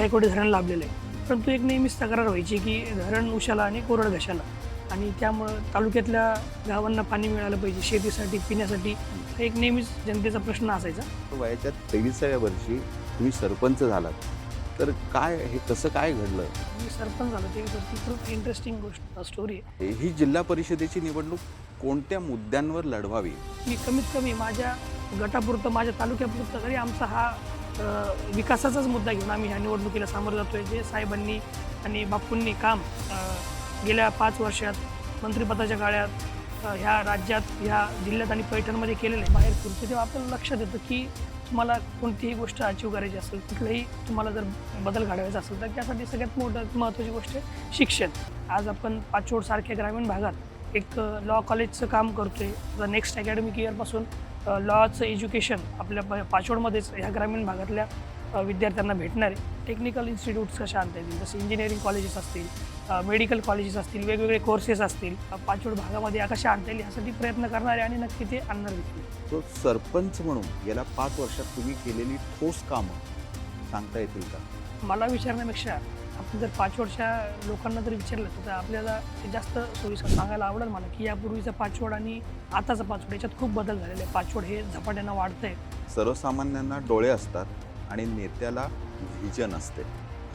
जायकवाडी धरण लाभलेलं आहे, परंतु एक नेहमीच तक्रार व्हायची की धरण उशाला आणि कोरड घशाला, आणि त्यामुळं तालुक्यातल्या गावांना पाणी मिळालं पाहिजे शेतीसाठी, पिण्यासाठी. हा एक नेहमीच जनतेचा प्रश्न असायचा. वयाच्या 23व्या वर्षी तुम्ही सरपंच झालात, तर काय हे कसं काय घडलं? मी सरपंच झालो ते ती खूप इंटरेस्टिंग गोष्ट स्टोरी आहे. ही जिल्हा परिषदेची निवडणूक कोणत्या मुद्द्यांवर लढवावी? मी कमीत कमी माझ्या गटापुरतं, माझ्या तालुक्यापुरतं तरी आमचा हा विकासाचाच मुद्दा घेऊन आम्ही ह्या निवडणुकीला सामोरं जातोय. जे साहेबांनी आणि बापूंनी काम गेल्या 5 वर्षात मंत्रिपदाच्या काळात ह्या राज्यात, ह्या जिल्ह्यात आणि पैठणमध्ये केलेलं आहे. बाहेर फिरतो तेव्हा आपल्याला लक्षात येतं की तुम्हाला कोणतीही गोष्ट अचीव करायची असेल, कुठलंही तुम्हाला जर बदल घडवायचा असेल, तर त्यासाठी सगळ्यात महत्त्वाची गोष्ट आहे शिक्षण. आज आपण पाचोडसारख्या ग्रामीण भागात एक लॉ कॉलेजचं काम करतोय. नेक्स्ट अकॅडमिक इयरपासून लॉचं एज्युकेशन आपल्या पाचोडमध्येच ह्या ग्रामीण भागातल्या विद्यार्थ्यांना भेटणार आहे. टेक्निकल इन्स्टिट्यूट्स कशा आणता येतील, जसे इंजिनिअरिंग कॉलेजेस असतील, मेडिकल कॉलेजेस असतील, वेगवेगळे कोर्सेस असतील, पाचोड भागामध्ये कशा आणता येईल यासाठी प्रयत्न करणारे आणि नक्की ते आणणार देखील. तो सरपंच म्हणून गेल्या 5 वर्षात तुम्ही केलेली ठोस कामं सांगता येतील का? मला विचारण्यापेक्षा आपण जर पाचवडच्या लोकांना जर विचारलं तर आपल्याला ते जास्त सोयीस्कर सांगायला आवडेल मला की यापूर्वीचा पाचवड आणि आताचा पाचवड याच्यात खूप बदल झालेले आहे. पाचवड हे झपाट्यानं वाढतंय. सर्वसामान्यांना डोळे असतात आणि नेत्याला व्हिजन असते.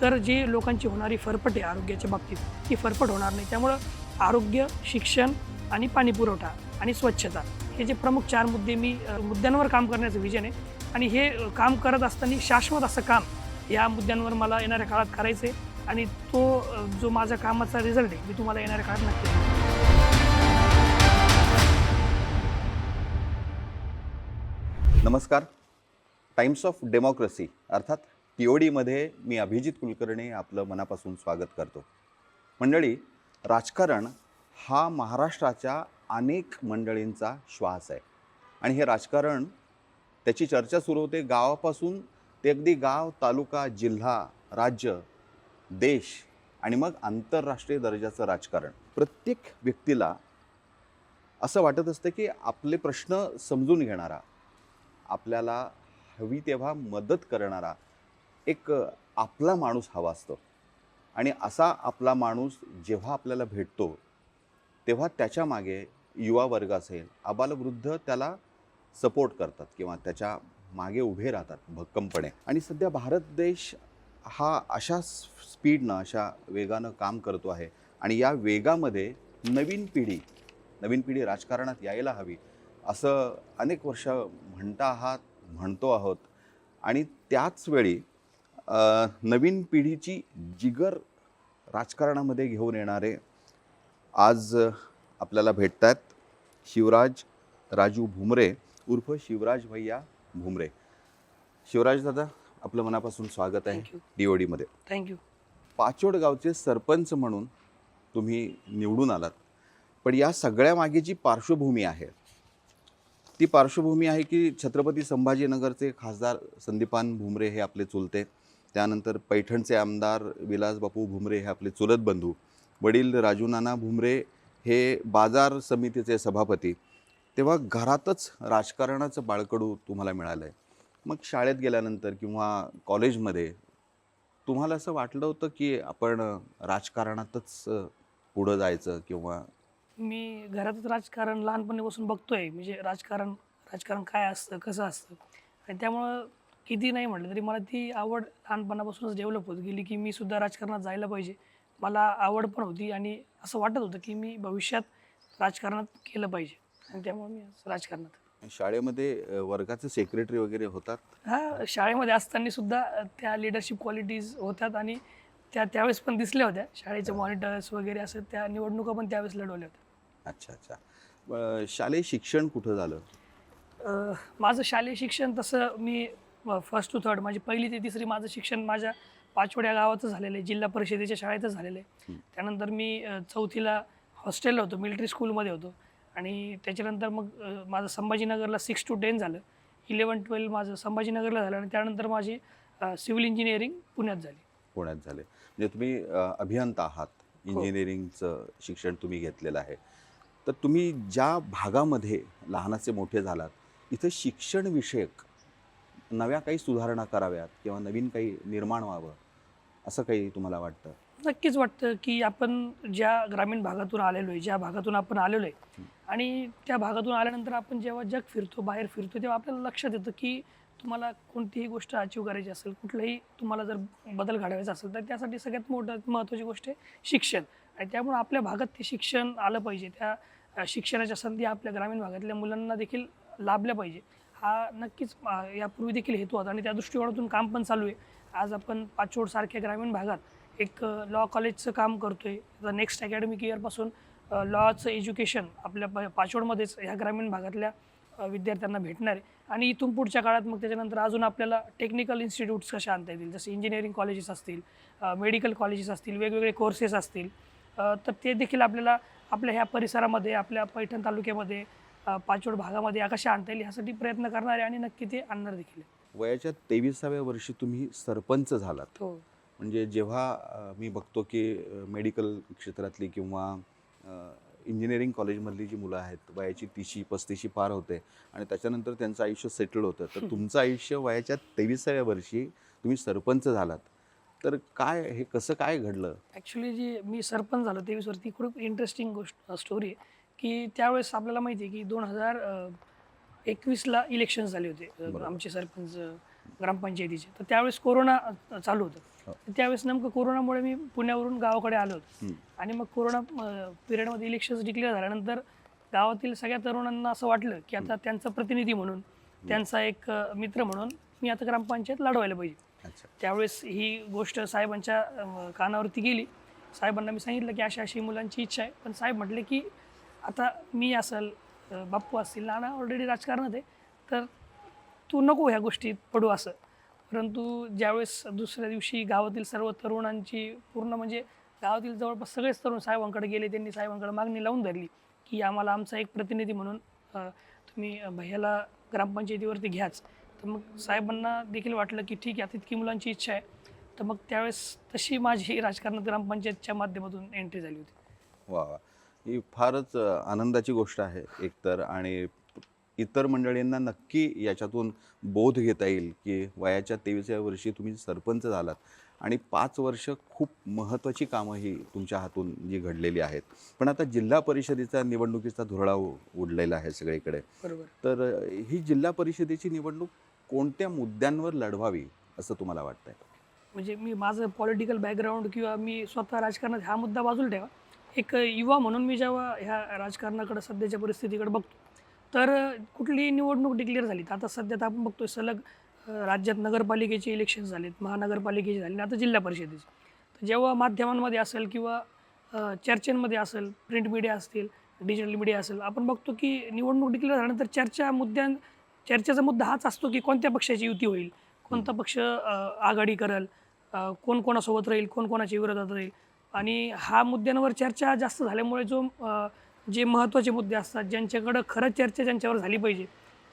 तर जे लोकांची होणारी फरफट आहे आरोग्याच्या बाबतीत, ती फरफट होणार नाही. त्यामुळं आरोग्य, शिक्षण आणि पाणी पुरवठा आणि स्वच्छता हे जे प्रमुख 4 मुद्दे, मी मुद्द्यांवर काम करण्याचं विजन आहे. आणि हे काम करत असताना शाश्वत असं काम या मुद्द्यांवर मला येणाऱ्या काळात करायचं आहे. आणि तो जो माझ्या कामाचा रिझल्ट आहे मी तुम्हाला येणाऱ्या काळात नक्की देईन. नमस्कार. टाइम्स ऑफ डेमोक्रेसी अर्थात TODमध्ये मी अभिजित कुलकर्णी आपलं मनापासून स्वागत करतो. मंडळी, राजकारण हा महाराष्ट्राच्या अनेक मंडळींचा श्वास आहे. आणि हे राजकारण, त्याची चर्चा सुरू होते गावापासून ते अगदी गाव, तालुका, जिल्हा, राज्य, देश आणि मग आंतरराष्ट्रीय दर्जाचं राजकारण. प्रत्येक व्यक्तीला असं वाटत असतं की आपले प्रश्न समजून घेणारा, आपल्याला हवी तेव्हा मदत करणारा एक आपला माणूस हवा असतो. आणि असा आपला माणूस जेव्हा आपल्याला भेटतो तेव्हा त्याच्या मागे युवा वर्ग असेल, आबालवृद्ध त्याला सपोर्ट करतात किंवा त्याच्या मागे उभे राहतात भक्कमपणे. आणि सध्या भारत देश हा अशा स्पीडनं, अशा वेगानं काम करतो आहे. आणि या वेगामध्ये नवीन पिढी राजकारणात यायला हवी असं अनेक वर्ष म्हणतो आहोत. आणि त्याच वेळी नवीन पिढीची जिगर राजकारणामध्ये घेऊन येणारे आज आपल्याला भेटत आहेत शिवराज राजू भुमरे उर्फ शिवराज भैया भुमरे. शिवराज दादा, आपलं मनापासून स्वागत आहे DODमध्ये. थँक्यू. पाचोड गावचे सरपंच म्हणून तुम्ही निवडून आलात, पण या सगळ्या मागे जी पार्श्वभूमी आहे ती पार्श्वभूमी आहे की छत्रपती संभाजीनगरचे खासदार संदीपान भुमरे हे आपले चुलते, त्यानंतर पैठणचे आमदार विलासबापू भुमरे हे आपले चुलत बंधू, वडील राजूनाना भुमरे हे बाजार समितीचे सभापती. तेव्हा घरातच राजकारणाचं बाळकडू तुम्हाला मिळालं आहे. मग शाळेत गेल्यानंतर किंवा कॉलेजमध्ये तुम्हाला असं वाटलं होतं की आपण राजकारणातच पुढं जायचं? किंवा मी घरातच राजकारण लहानपणीपासून बघतोय, म्हणजे राजकारण काय असतं, कसं असतं. आणि त्यामुळं किती नाही म्हटलं तरी मला ती आवड लहानपणापासूनच डेव्हलप होत गेली की मी सुद्धा राजकारणात जायला पाहिजे. मला आवड पण होती आणि असं वाटत होतं की मी भविष्यात राजकारणात केलं पाहिजे. आणि त्यामुळे मी राजकारणात. शाळेमध्ये वर्गाचे सेक्रेटरी वगैरे होतात? हां, शाळेमध्ये असताना सुद्धा त्या लिडरशिप क्वालिटीज होत्यात आणि त्यावेळेस पण दिसल्या होत्या. शाळेचे मॉनिटर्स वगैरे असं त्या निवडणुका पण त्यावेळेस लढवल्या होत्या. अच्छा. शालेय शिक्षण कुठं झालं? माझं शालेय शिक्षण तसं मी 1st to 3rd माझी 1ली ते 3री माझं शिक्षण माझ्या पाचवड या गावातच झालेलं आहे, जिल्हा परिषदेच्या शाळेतच झालेलं आहे. त्यानंतर मी 4थीला हॉस्टेलला होतो, मिलिटरी स्कूलमध्ये होतो. आणि त्याच्यानंतर मग माझं संभाजीनगरला 6 to 10 झालं. 11-12 माझं संभाजीनगरला झालं आणि त्यानंतर माझी सिव्हिल इंजिनिअरिंग पुण्यात झाली. म्हणजे तुम्ही अभियंता आहात, इंजिनिअरिंगचं शिक्षण तुम्ही घेतलेलं आहे. तर तुम्ही ज्या भागामध्ये लहानाचे मोठे झालात, इथं शिक्षण विषयक नव्या काही सुधारणा कराव्यात किंवा नवीन काही निर्माण व्हावं असं काही तुम्हाला वाटतं? नक्कीच वाटतं की आपण ज्या ग्रामीण भागातून आलेलो आहे, ज्या भागातून आपण आलेलो आहे आणि त्या भागातून आल्यानंतर आपण जेव्हा जग फिरतो, बाहेर फिरतो, तेव्हा आपल्याला लक्षात येतं की तुम्हाला कोणतीही गोष्ट अचीव करायची असेल, कुठलाही तुम्हाला जर बदल घडवायचा असेल, तर त्यासाठी सगळ्यात महत्त्वाची गोष्ट आहे शिक्षण. आणि त्यामुळे आपल्या भागात ते शिक्षण आलं पाहिजे. त्या शिक्षणाच्या संधी आपल्या ग्रामीण भागातल्या मुलांना देखील लाभल्या पाहिजे. हा नक्कीच यापूर्वी देखील हेतू होता आणि त्या दृष्टिकोनातून काम पण चालू आहे. आज आपण पाचोडसारख्या ग्रामीण भागात एक लॉ कॉलेजचं काम करतोय. नेक्स्ट अकॅडमिक इयरपासून लॉचं एज्युकेशन आपल्या पाचोडमध्येच ह्या ग्रामीण भागातल्या विद्यार्थ्यांना भेटणार आहे. आणि इथून पुढच्या काळात मग त्याच्यानंतर अजून आपल्याला टेक्निकल इन्स्टिट्यूट्स कशा आणता येतील, जसे इंजिनिअरिंग कॉलेजेस असतील, मेडिकल कॉलेजेस असतील, वेगवेगळे कोर्सेस असतील, तर ते देखील आपल्याला आपल्या ह्या परिसरामध्ये, आपल्या पैठण तालुक्यामध्ये, पाचोड भागामध्ये कशा आणता येईल ह्यासाठी प्रयत्न करणार आहे आणि नक्की ते आणणार देखील आहे. वयाच्या 23व्या वर्षी तुम्ही सरपंच झालात. हो. म्हणजे जेव्हा मी बघतो की मेडिकल क्षेत्रातली किंवा इंजिनिअरिंग कॉलेजमधली जी मुलं आहेत, वयाची 30-35 पार होते आणि त्याच्यानंतर त्यांचं आयुष्य सेटल होतं. तर तुमचं आयुष्य वयाच्या 23व्या वर्षी तुम्ही सरपंच झालात. तर काय हे कसं काय घडलं? ॲक्च्युली जे मी सरपंच झालो 23 वरती खूप इंटरेस्टिंग स्टोरी आहे की त्यावेळेस आपल्याला माहिती आहे की 2021ला इलेक्शन्स झाले होते आमचे सरपंच ग्रामपंचायतीचे. तर त्यावेळेस कोरोना चालू होतं. तर त्यावेळेस नेमकं कोरोनामुळे मी पुण्यावरून गावाकडे आलो होतो आणि मग कोरोना पिरियडमध्ये इलेक्शन्स डिक्लेअर झाल्यानंतर गावातील सगळ्या तरुणांना असं वाटलं की आता त्यांचा प्रतिनिधी म्हणून, त्यांचा एक मित्र म्हणून मी आता ग्रामपंचायत लढवायला पाहिजे. अच्छा. त्यावेळेस ही गोष्ट साहेबांच्या कानावरती गेली. साहेबांना मी सांगितलं की अशी मुलांची इच्छा आहे. पण साहेब म्हटले की आता मी असेल, बाप्पू असतील, नाना ऑलरेडी राजकारणात आहे, तर तू नको ह्या गोष्टीत पडू असं. परंतु ज्यावेळेस दुसऱ्या दिवशी गावातील सर्व तरुणांची पूर्ण म्हणजे गावातील जवळपास सगळेच तरुण साहेबांकडे गेले. त्यांनी साहेबांकडे मागणी लावून धरली की आम्हाला आमचा एक प्रतिनिधी म्हणून तुम्ही भैयाला ग्रामपंचायतीवरती घ्याच. तर मग साहेबांना देखील वाटलं की ठीक आहे, आता इतकी मुलांची इच्छा आहे. तर मग त्यावेळेस तशी माझी राजकारणात ग्रामपंचायतच्या माध्यमातून एंट्री झाली होती. वा वा, ही फारच आनंदाची गोष्ट आहे एकतर. आणि इतर मंडळींना नक्की याच्यातून बोध घेता येईल की वयाच्या 23व्या वर्षी तुम्ही सरपंच झालात आणि 5 वर्ष खूप महत्त्वाची कामं ही तुमच्या हातून जी घडलेली आहेत. पण आता जिल्हा परिषदेचा निवडणुकीचा धुरळा उडलेला आहे सगळीकडे. बरोबर. तर ही जिल्हा परिषदेची निवडणूक कोणत्या मुद्द्यांवर लढवावी असं तुम्हाला वाटतंय? म्हणजे मी माझं पॉलिटिकल बॅकग्राऊंड किंवा मी स्वतः राजकारणात हा मुद्दा बाजूला ठेवा. एक युवा म्हणून मी जेव्हा ह्या राजकारणाकडे सध्याच्या परिस्थितीकडे बघतो, तर कुठलीही निवडणूक डिक्लेअर झाली तर आता सध्या तर आपण बघतोय सलग राज्यात नगरपालिकेचे इलेक्शन झालेत, महानगरपालिकेचे झाले आणि आता जिल्हा परिषदेचे. तर जेव्हा माध्यमांमध्ये असेल किंवा चर्चेमध्ये असेल, प्रिंट मीडिया असतील, डिजिटल मीडिया असेल, आपण बघतो की निवडणूक डिक्लेअर झाल्यानंतर चर्चेचा मुद्दा हाच असतो की कोणत्या पक्षाची युती होईल, कोणता पक्ष आघाडी करेल, कोण कोणासोबत राहील, कोण कोणाच्या विरोधात राहील. आणि हा मुद्द्यांवर चर्चा जास्त झाल्यामुळे जे महत्त्वाचे मुद्दे असतात, ज्यांच्याकडं खरंच चर्चा ज्यांच्यावर झाली पाहिजे,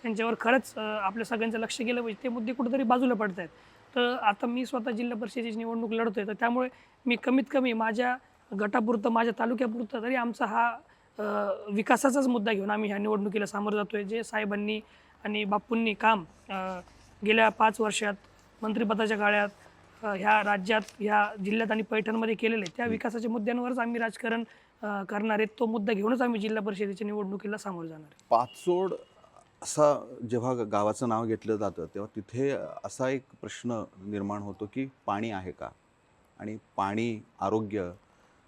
त्यांच्यावर खरंच आपल्या सगळ्यांचं लक्ष गेलं पाहिजे, ते मुद्दे कुठेतरी बाजूला पडत आहेत. तर आता मी स्वतः जिल्हा परिषदेची निवडणूक लढतोय, तर त्यामुळे मी कमीत कमी माझ्या गटापुरतं, माझ्या तालुक्यापुरतं तरी आमचा हा विकासाचाच मुद्दा घेऊन आम्ही ह्या निवडणुकीला सामोरं जातोय. जे साहेबांनी आणि बाप्पूंनी काम गेल्या 5 वर्षात मंत्रिपदाच्या काळात ह्या राज्यात, ह्या जिल्ह्यात आणि पैठणमध्ये केलेले त्या विकासाच्या मुद्द्यांवरच आम्ही राजकारण करणार आहेत. तो मुद्दा घेऊनच आम्ही जिल्हा परिषदेच्या निवडणुकीला सामोरं जाणार आहे. पाचोड असा जेव्हा गावाचं नाव घेतलं जातं तेव्हा तिथे असा एक प्रश्न निर्माण होतो की पाणी आहे का? आणि पाणी, आरोग्य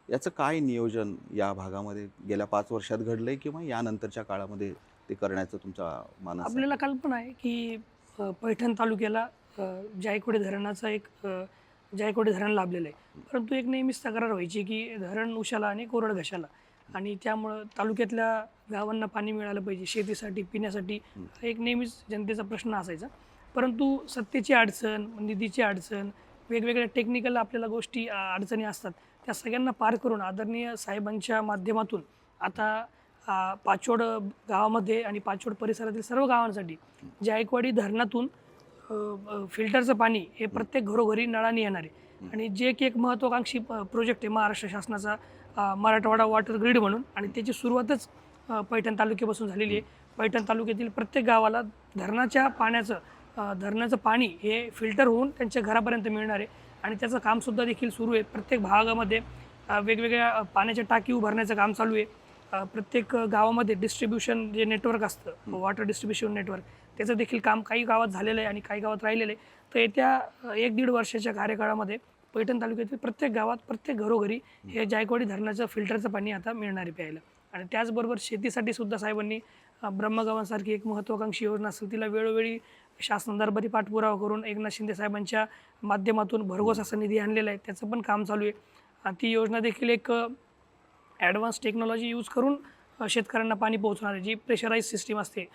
याचं काय नियोजन या भागामध्ये गेल्या 5 वर्षात घडलंय किंवा यानंतरच्या काळामध्ये ते करण्याचं तुमचा मानस आहे? आपल्याला कल्पना आहे की पैठण तालुक्याला जायकवाडी धरणाचा एक जायकवाडी धरण लाभलेलं आहे. परंतु एक नेहमीच तक्रार व्हायची की धरण उशाला आणि कोरड घशाला, आणि त्यामुळं तालुक्यातल्या गावांना पाणी मिळालं पाहिजे शेतीसाठी, पिण्यासाठी, हा एक नेहमीच जनतेचा प्रश्न असायचा. परंतु सत्तेची अडचण, निधीची अडचण, वेगवेगळ्या टेक्निकल आपल्याला गोष्टी अडचणी असतात, त्या सगळ्यांना पार करून आदरणीय साहेबांच्या माध्यमातून आता पाचोड गावामध्ये आणि पाचोड परिसरातील सर्व गावांसाठी जायकवाडी धरणातून फिल्टरचं पाणी हे प्रत्येक घरोघरी नळाने येणार आहे. आणि जे की एक महत्त्वाकांक्षी प्रोजेक्ट आहे महाराष्ट्र शासनाचा, मराठवाडा वॉटर ग्रीड म्हणून, आणि त्याची सुरुवातच पैठण तालुक्यापासून झालेली आहे. पैठण तालुक्यातील प्रत्येक गावाला धरणाचं पाणी हे फिल्टर होऊन त्यांच्या घरापर्यंत मिळणार आहे. आणि त्याचं कामसुद्धा देखील सुरू आहे. प्रत्येक भागामध्ये वेगवेगळ्या पाण्याच्या टाकी उभारण्याचं काम चालू आहे. प्रत्येक गावामध्ये डिस्ट्रीब्युशन जे नेटवर्क असतं, वॉटर डिस्ट्रीब्युशन नेटवर्क, त्याचं देखील काम काही गावात झालेलं आहे आणि काही गावात राहिलेलं आहे. तर येत्या 1-1.5 वर्षाच्या कार्यकाळामध्ये पैठण तालुक्यातील प्रत्येक गावात, प्रत्येक घरोघरी हे जायकवाडी धरणाचं फिल्टरचं पाणी आता मिळणार आहे प्यायला. आणि त्याचबरोबर शेतीसाठी सुद्धा साहेबांनी ब्रह्मगावांसारखी एक महत्त्वाकांक्षी योजना असेल, तिला वेळोवेळी शासन दरबारी पाठपुरावा करून एकनाथ शिंदे साहेबांच्या माध्यमातून भरघोस असा निधी आणलेला आहे. त्याचं पण काम चालू आहे. आणि ती योजना देखील एक ॲडव्हान्स टेक्नॉलॉजी यूज करून शेतकऱ्यांना पाणी पोहोचणार आहे. जी प्रेशराईज सिस्टीम असते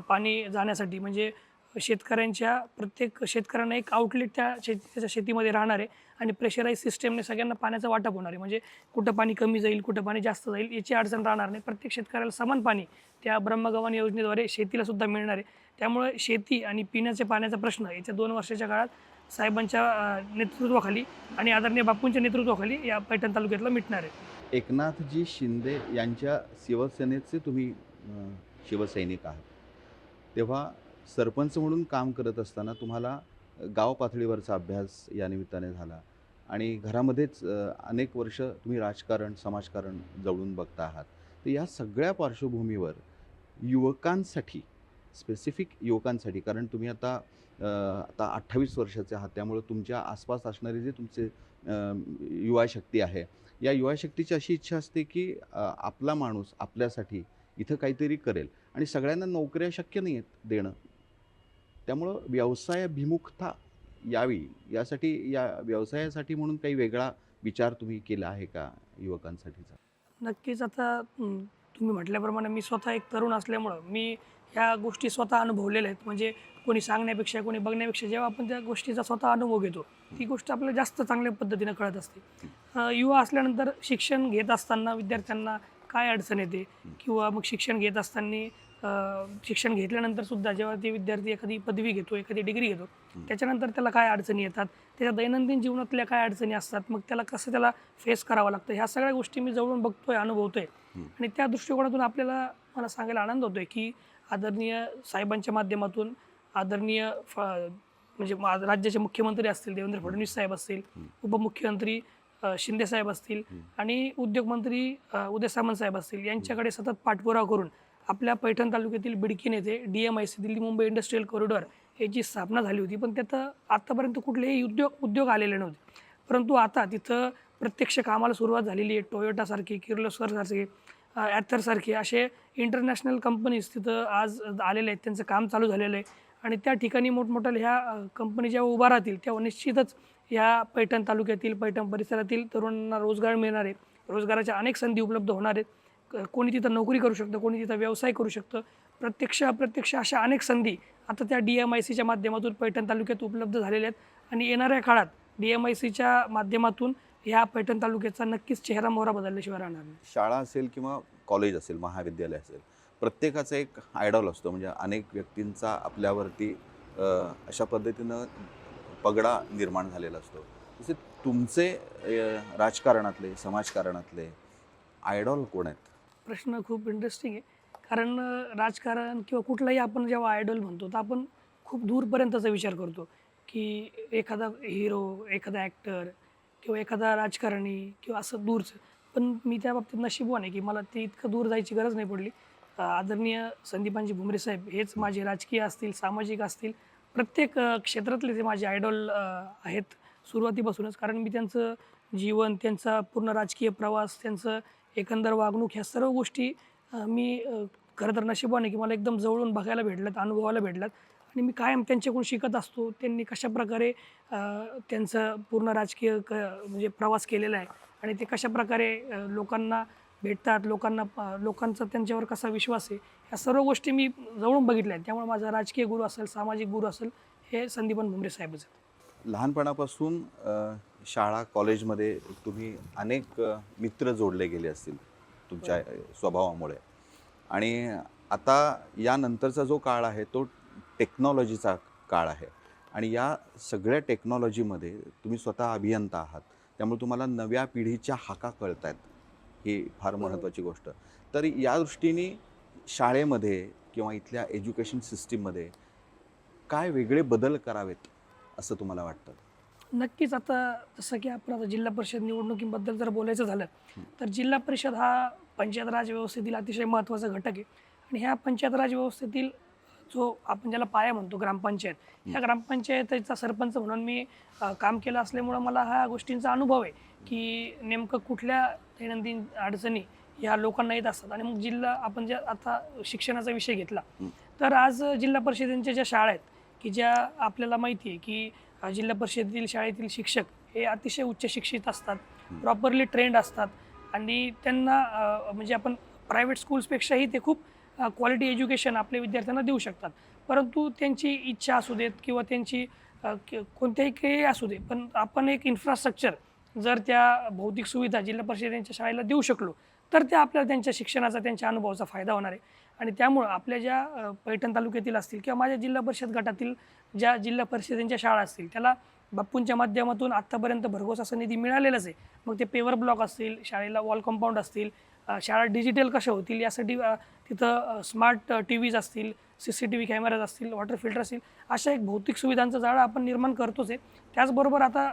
पाणी जाण्यासाठी, म्हणजे शेतकऱ्यांच्या प्रत्येक शेतकऱ्यांना एक आउटलेट त्याच्या शेतीमध्ये राहणार आहे आणि प्रेशराईज सिस्टमने सगळ्यांना पाण्याचं वाटप होणार आहे. म्हणजे कुठं पाणी कमी जाईल, कुठं पाणी जास्त जाईल याची अडचण राहणार नाही. प्रत्येक शेतकऱ्याला समान पाणी त्या ब्रह्मगव्हाण योजनेद्वारे शेतीला सुद्धा मिळणार आहे. त्यामुळे शेती आणि पिण्याच्या पाण्याचा प्रश्न येत्या 2 वर्षाच्या काळात साहेबांच्या नेतृत्वाखाली आणि आदरणीय बापूंच्या नेतृत्वाखाली या पैठण तालुक्यातला मिटणार आहे. एकनाथजी शिंदे यांच्या शिवसेनेचे तुम्ही शिवसैनिक आहात, तेव्हा सरपंच म्हणून काम करत असताना तुम्हाला गाव पातळीवरचा अभ्यास या निमित्ताने झाला आणि घरामध्येच अनेक वर्ष तुम्ही राजकारण समाजकारण जवळून बघता आहात. तर या सगळ्या पार्श्वभूमीवर युवकांसाठी, स्पेसिफिक युवकांसाठी, कारण तुम्ही आता 28 वर्षाचे आहात, त्यामुळे तुमच्या आसपास असणारे जे तुमचे युवा शक्ती आहे, या युवा शक्तीची अशी इच्छा असते की आपला माणूस आपल्यासाठी इथं काहीतरी करेल आणि सगळ्यांना नोकऱ्या शक्य नाही आहेत देणं. त्यामुळं व्यवसायाभिमुखता यावी यासाठी, या व्यवसायासाठी म्हणून काही वेगळा विचार तुम्ही केला आहे का युवकांसाठीचा? नक्कीच. आता तुम्ही म्हटल्याप्रमाणे मी स्वतः एक तरुण असल्यामुळं मी ह्या गोष्टी स्वतः अनुभवलेल्या आहेत. म्हणजे कोणी सांगण्यापेक्षा, कोणी बघण्यापेक्षा जेव्हा आपण त्या गोष्टीचा स्वतः अनुभव घेतो, ती गोष्ट आपल्याला जास्त चांगल्या पद्धतीनं कळत असते. युवा असल्यानंतर शिक्षण घेत असताना विद्यार्थ्यांना काय अडचण येते, किंवा मग शिक्षण घेत असताना शिक्षण घेतल्यानंतर सुद्धा जेव्हा ते विद्यार्थी एखादी पदवी घेतो, एखादी डिग्री घेतो, त्याच्यानंतर त्याला काय अडचणी येतात, त्याच्या दैनंदिन जीवनातल्या काय अडचणी असतात, मग त्याला फेस करावं लागतं, ह्या सगळ्या गोष्टी मी जवळून बघतोय, अनुभवतोय. आणि त्या दृष्टिकोनातून मला सांगायला आनंद होतोय की आदरणीय साहेबांच्या माध्यमातून आदरणीय म्हणजे राज्याचे मुख्यमंत्री असतील देवेंद्र फडणवीस साहेब असतील, उपमुख्यमंत्री शिंदे साहेब असतील आणि उद्योगमंत्री उदय सामंत साहेब असतील, यांच्याकडे सतत पाठपुरावा करून आपल्या पैठण तालुक्यातील बिडकीन येथे DMIC Delhi Mumbai industrial corridor याची स्थापना झाली होती. पण त्यात आत्तापर्यंत कुठलेही उद्योग आलेले नव्हते. परंतु आता तिथं प्रत्यक्ष कामाला सुरुवात झालेली आहे. टोयोटासारखी, किर्लोस्करसारखे, ॲथरसारखे असे इंटरनॅशनल कंपनीज तिथं आज आलेले आहेत. त्यांचं काम चालू झालेलं आहे आणि त्या ठिकाणी मोठमोठ्या ह्या कंपनी जेव्हा उभा राहतील तेव्हा निश्चितच या पैठण तालुक्यातील, पैठण परिसरातील तरुणांना रोजगार मिळणार आहे. रोजगाराच्या अनेक संधी उपलब्ध होणार आहेत. कोणी तिथं नोकरी करू शकतं, कोणी तिथं व्यवसाय करू शकतं. अप्रत्यक्ष अशा अनेक संधी आता त्या DMICच्या माध्यमातून पैठण तालुक्यात उपलब्ध झालेल्या आहेत आणि येणाऱ्या काळात DMICच्या माध्यमातून ह्या पैठण तालुक्याचा नक्कीच चेहरा मोहरा बदलल्याशिवाय राहणार नाही. शाळा असेल किंवा कॉलेज असेल, महाविद्यालय असेल, प्रत्येकाचा एक आयडॉल असतो. म्हणजे अनेक व्यक्तींचा आपल्यावरती अशा पद्धतीनं पगडा निर्माण झालेला असतो. तसे तुमचे राजकारणातले, समाजकारणातले आयडॉल कोण आहेत? प्रश्न खूप इंटरेस्टिंग आहे. कारण राजकारण किंवा कुठलाही आपण जेव्हा आयडॉल म्हणतो तर आपण खूप दूरपर्यंतचा विचार करतो की एखादा हिरो, एखादा ॲक्टर किंवा एखादा राजकारणी किंवा असं दूरचं. पण मी त्या बाबतीत नशीबवान आहे की मला ते इतकं दूर जायची गरज नाही पडली. आदरणीय संदीपानजी भुमरे साहेब हेच माझे राजकीय असतील, सामाजिक असतील, प्रत्येक क्षेत्रातले ते माझे आयडॉल आहेत सुरुवातीपासूनच. कारण मी त्यांचं जीवन, त्यांचा पूर्ण राजकीय प्रवास, त्यांचं एकंदर वागणूक, ह्या सर्व गोष्टी मी खरं तर नशिबाने की मला एकदम जवळून बघायला भेटल्यात, अनुभवायला भेटल्यात आणि मी कायम त्यांच्याकडून शिकत असतो. त्यांनी कशाप्रकारे त्यांचं पूर्ण राजकीय म्हणजे प्रवास केलेला आहे आणि ते कशाप्रकारे लोकांना भेटतात, लोकांचा त्यांच्यावर कसा विश्वास आहे, ह्या सर्व गोष्टी मी जवळून बघितल्या आहेत. त्यामुळे माझा राजकीय गुरु असेल, सामाजिक गुरु असेल, हे संदीपान भुमरे साहेबच आहेत. लहानपणापासून शाळा कॉलेजमध्ये तुम्ही अनेक मित्र जोडले गेले असतील तुमच्या स्वभावामुळे, आणि आता यानंतरचा जो काळ आहे तो टेक्नॉलॉजीचा काळ आहे आणि या सगळ्या टेक्नॉलॉजीमध्ये तुम्ही स्वतः अभियंता आहात, त्यामुळे तुम्हाला नव्या पिढीच्या हाका कळत आहेत. ही फार महत्त्वाची गोष्ट. तर या दृष्टीने शाळेमध्ये किंवा इथल्या एज्युकेशन सिस्टीममध्ये काय वेगळे बदल करावेत असं तुम्हाला वाटतं? नक्कीच. आता जसं की आपण आता जिल्हा परिषद निवडणुकीबद्दल जर बोलायचं झालं तर जिल्हा परिषद हा पंचायत राज व्यवस्थेतील अतिशय महत्त्वाचा घटक आहे. आणि ह्या पंचायत राज व्यवस्थेतील जो आपण ज्याला पाया म्हणतो ग्रामपंचायत, ह्या ग्रामपंचायतीचा सरपंच म्हणून मी काम केलं असल्यामुळं मला ह्या गोष्टींचा अनुभव आहे की नेमकं कुठल्या दैनंदिन अडचणी ह्या लोकांना येत असतात. आणि मग जिल्हा आपण ज्या आता शिक्षणाचा विषय घेतला तर आज जिल्हा परिषदेच्या ज्या शाळा आहेत की ज्या आपल्याला माहिती आहे की जिल्हा परिषदेतील शाळेतील शिक्षक हे अतिशय उच्च शिक्षित असतात, प्रॉपरली ट्रेंड असतात आणि त्यांना म्हणजे आपण प्रायव्हेट स्कूल्सपेक्षाही ते खूप क्वालिटी एज्युकेशन आपल्या विद्यार्थ्यांना देऊ शकतात. परंतु त्यांची इच्छा असू देत किंवा त्यांची कोणत्याही काही असू दे, पण आपण एक इन्फ्रास्ट्रक्चर जर त्या भौतिक सुविधा जिल्हा परिषदेच्या शाळेला देऊ शकलो तर त्या आपल्याला त्यांच्या शिक्षणाचा, त्यांच्या अनुभवाचा फायदा होणार आहे. आणि त्यामुळं आपल्या ज्या पैठण तालुक्यातील असतील किंवा माझ्या जिल्हा परिषद गटातील ज्या जिल्हा परिषदेच्या शाळा असतील त्याला बाप्पूंच्या माध्यमातून आत्तापर्यंत भरघोस असा निधी मिळालेलाच आहे. मग ते पेवर ब्लॉक असतील, शाळेला वॉल कंपाऊंड असतील, शाळा डिजिटल कशा होतील यासाठी तिथं स्मार्ट TVज असतील, CCTV कॅमेराज असतील, वॉटर फिल्टर असतील, अशा एक भौतिक सुविधांचं जाळं आपण निर्माण करतोच आहे. त्याचबरोबर आता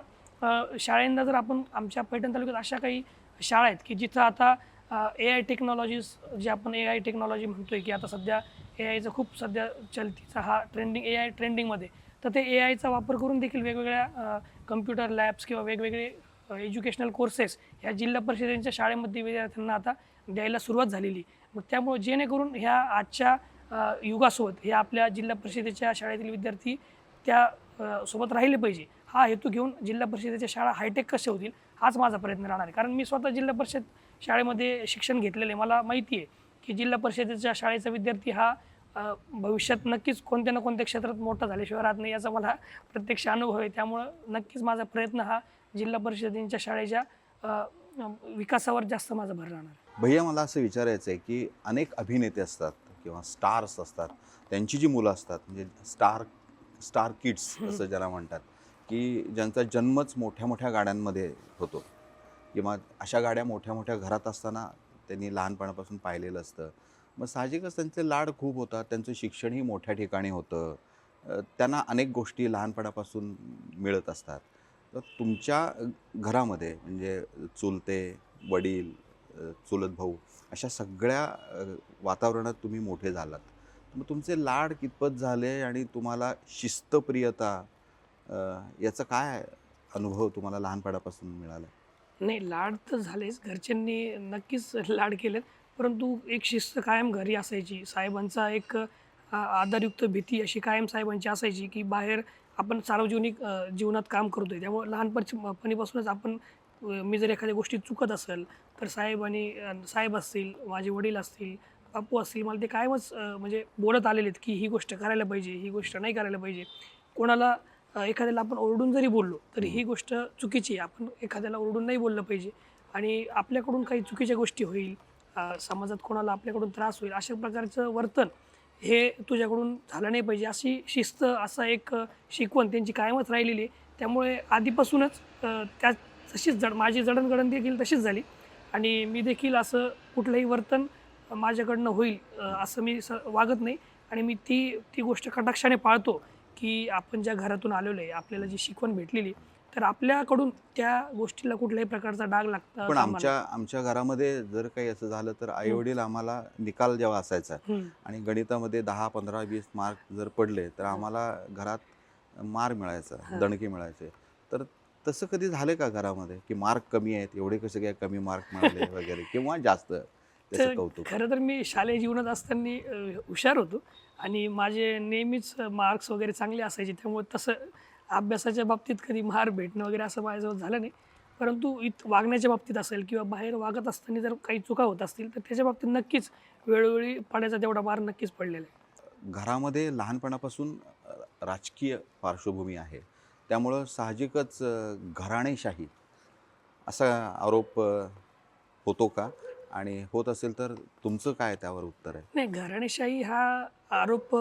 शाळेंना जर आपण आमच्या पैठण तालुक्यात अशा काही शाळा आहेत की जिथं आता AI टेक्नॉलॉजीज, जे आपण AI टेक्नॉलॉजी म्हणतोय की आता सध्या AIचा खूप सध्या चलतीचा हा AI ट्रेंडिंगमध्ये, तर ते AIचा वापर करून देखील वेगवेगळ्या कम्प्युटर लॅब्स किंवा वेगवेगळे एज्युकेशनल कोर्सेस ह्या जिल्हा परिषदेच्या शाळेमध्ये विद्यार्थ्यांना आता द्यायला सुरुवात झालेली. मग त्यामुळे जेणेकरून ह्या आजच्या युगासोबत हे आपल्या जिल्हा परिषदेच्या शाळेतील विद्यार्थी त्या सोबत राहिले पाहिजे, हा हेतू घेऊन जिल्हा परिषदेच्या शाळा हायटेक कशा होतील हाच माझा प्रयत्न राहणार आहे. कारण मी स्वतः जिल्हा परिषद शाळेमध्ये शिक्षण घेतलेलं आहे. मला माहिती आहे की जिल्हा परिषदेच्या शाळेचा विद्यार्थी हा भविष्यात नक्कीच कोणत्या ना कोणत्या क्षेत्रात मोठा झाल्याशिवाय राहत नाही, याचा मला प्रत्यक्ष अनुभव आहे. त्यामुळं नक्कीच माझा प्रयत्न हा जिल्हा परिषदेच्या शाळेच्या विकासावर जास्त माझा भर राहणार आहे. भैया, मला असं विचारायचं आहे की अनेक अभिनेते असतात किंवा स्टार्स असतात, त्यांची जी मुलं असतात म्हणजे स्टार किड्स असं ज्याला म्हणतात, की ज्यांचा जन्मच मोठ्या मोठ्या गाड्यांमध्ये होतो किंवा अशा गाड्या मोठ्या मोठ्या घरात असताना त्यांनी लहानपणापासून पाहिलेलं असतं. मग साहजिकच त्यांचे लाड खूप होतात, त्यांचं शिक्षणही मोठ्या ठिकाणी होतं, त्यांना अनेक गोष्टी लहानपणापासून मिळत असतात. तर तुमच्या घरामध्ये म्हणजे चुलते, वडील, चुलत भाऊ अशा सगळ्या वातावरणात तुम्ही मोठे झालात. मग तुमचे लाड कितपत झाले आणि तुम्हाला शिस्तप्रियता याचा काय अनुभव तुम्हाला लहानपणापासून मिळाला? नाही, लाड तर झालेच. घरच्यांनी नक्कीच लाड केलेत. परंतु एक शिस्त कायम घरी असायची. साहेबांचा एक आदरयुक्त भीती अशी कायम साहेबांची असायची, की बाहेर आपण सार्वजनिक जीवनात काम करतोय. त्यामुळे पणीपासूनच आपण मी जर एखाद्या गोष्टीत चुकत असेल तर साहेब असतील, माझे वडील असतील, बापू असतील, मला ते कायमच म्हणजे बोलत आलेले आहेत, की ही गोष्ट करायला पाहिजे, ही गोष्ट नाही करायला पाहिजे. कोणाला एखाद्याला आपण ओरडून जरी बोललो तरी ही गोष्ट चुकीची आहे. आपण एखाद्याला ओरडून नाही बोललं पाहिजे आणि आपल्याकडून काही चुकीच्या गोष्टी होईल, समाजात कोणाला आपल्याकडून त्रास होईल, अशा प्रकारचं वर्तन हे तुझ्याकडून झालं नाही पाहिजे, अशी शिस्त, असा एक शिकवण त्यांची कायमच राहिलेली आहे. त्यामुळे आधीपासूनच त्या तशीच माझी जडणघडण देखील तशीच झाली आणि मी देखील असं कुठलंही वर्तन माझ्याकडनं होईल असं मी वागत नाही. आणि मी ती गोष्ट कटाक्षाने पाळतो की आपण ज्या घरातून आलेलो आहे, आपल्याला जी शिकवण भेटलेली, तर आपल्याकडून त्या गोष्टीला कुठल्याही प्रकारचा डाग लागता पण कामा नये. आमच्या घरामध्ये जर काही असं झालं तर आईवडील आम्हाला निकाल जेव्हा असायचा आणि गणितामध्ये 10, 15, 20 मार्क जर पडले तर आम्हाला घरात मार मिळायचा, दणके मिळायचे. तर तसं कधी झालं का घरामध्ये की मार्क कमी आहेत, एवढे कसे काय कमी मार्क मिळाले वगैरे, किंवा जास्त त्याचं तर कौतुक? खरं तर मी शालेय जीवनात असताना हुशार होतो आणि माझे नेहमीच मार्क्स वगैरे चांगले असायचे. त्यामुळे तसं अभ्यासाच्या बाबतीत कधी मार भेटणं वगैरे असं माझ्याजवळ झालं नाही. परंतु वागण्याच्या बाबतीत असेल किंवा बाहेर वागत असताना जर काही चुका होत असतील तर त्याच्या बाबतीत नक्कीच वेळोवेळी पडायचा तेवढा मार नक्कीच पडलेला आहे. घरामध्ये लहानपणापासून राजकीय पार्श्वभूमी आहे, त्यामुळं साहजिकच घराणेशाही असा आरोप होतो का? आणि होत असेल तर तुमचं काय त्यावर उत्तर आहे? नाही, घराणेशाही हा आरोप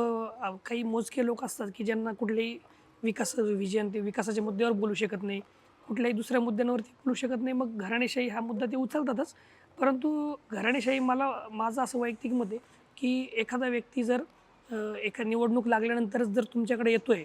काही मोजके लोक असतात की ज्यांना कुठलेही विजन, ते विकासाच्या मुद्द्यावर बोलू शकत नाही, कुठल्याही दुसऱ्या मुद्द्यांवरती बोलू शकत नाही. मग घराणेशाही हा मुद्दा ते उचलतातच. परंतु घराणेशाही माझं असं वैयक्तिक मत आहे की एखादा व्यक्ती जर एका निवडणूक लागल्यानंतरच जर तुमच्याकडे येतोय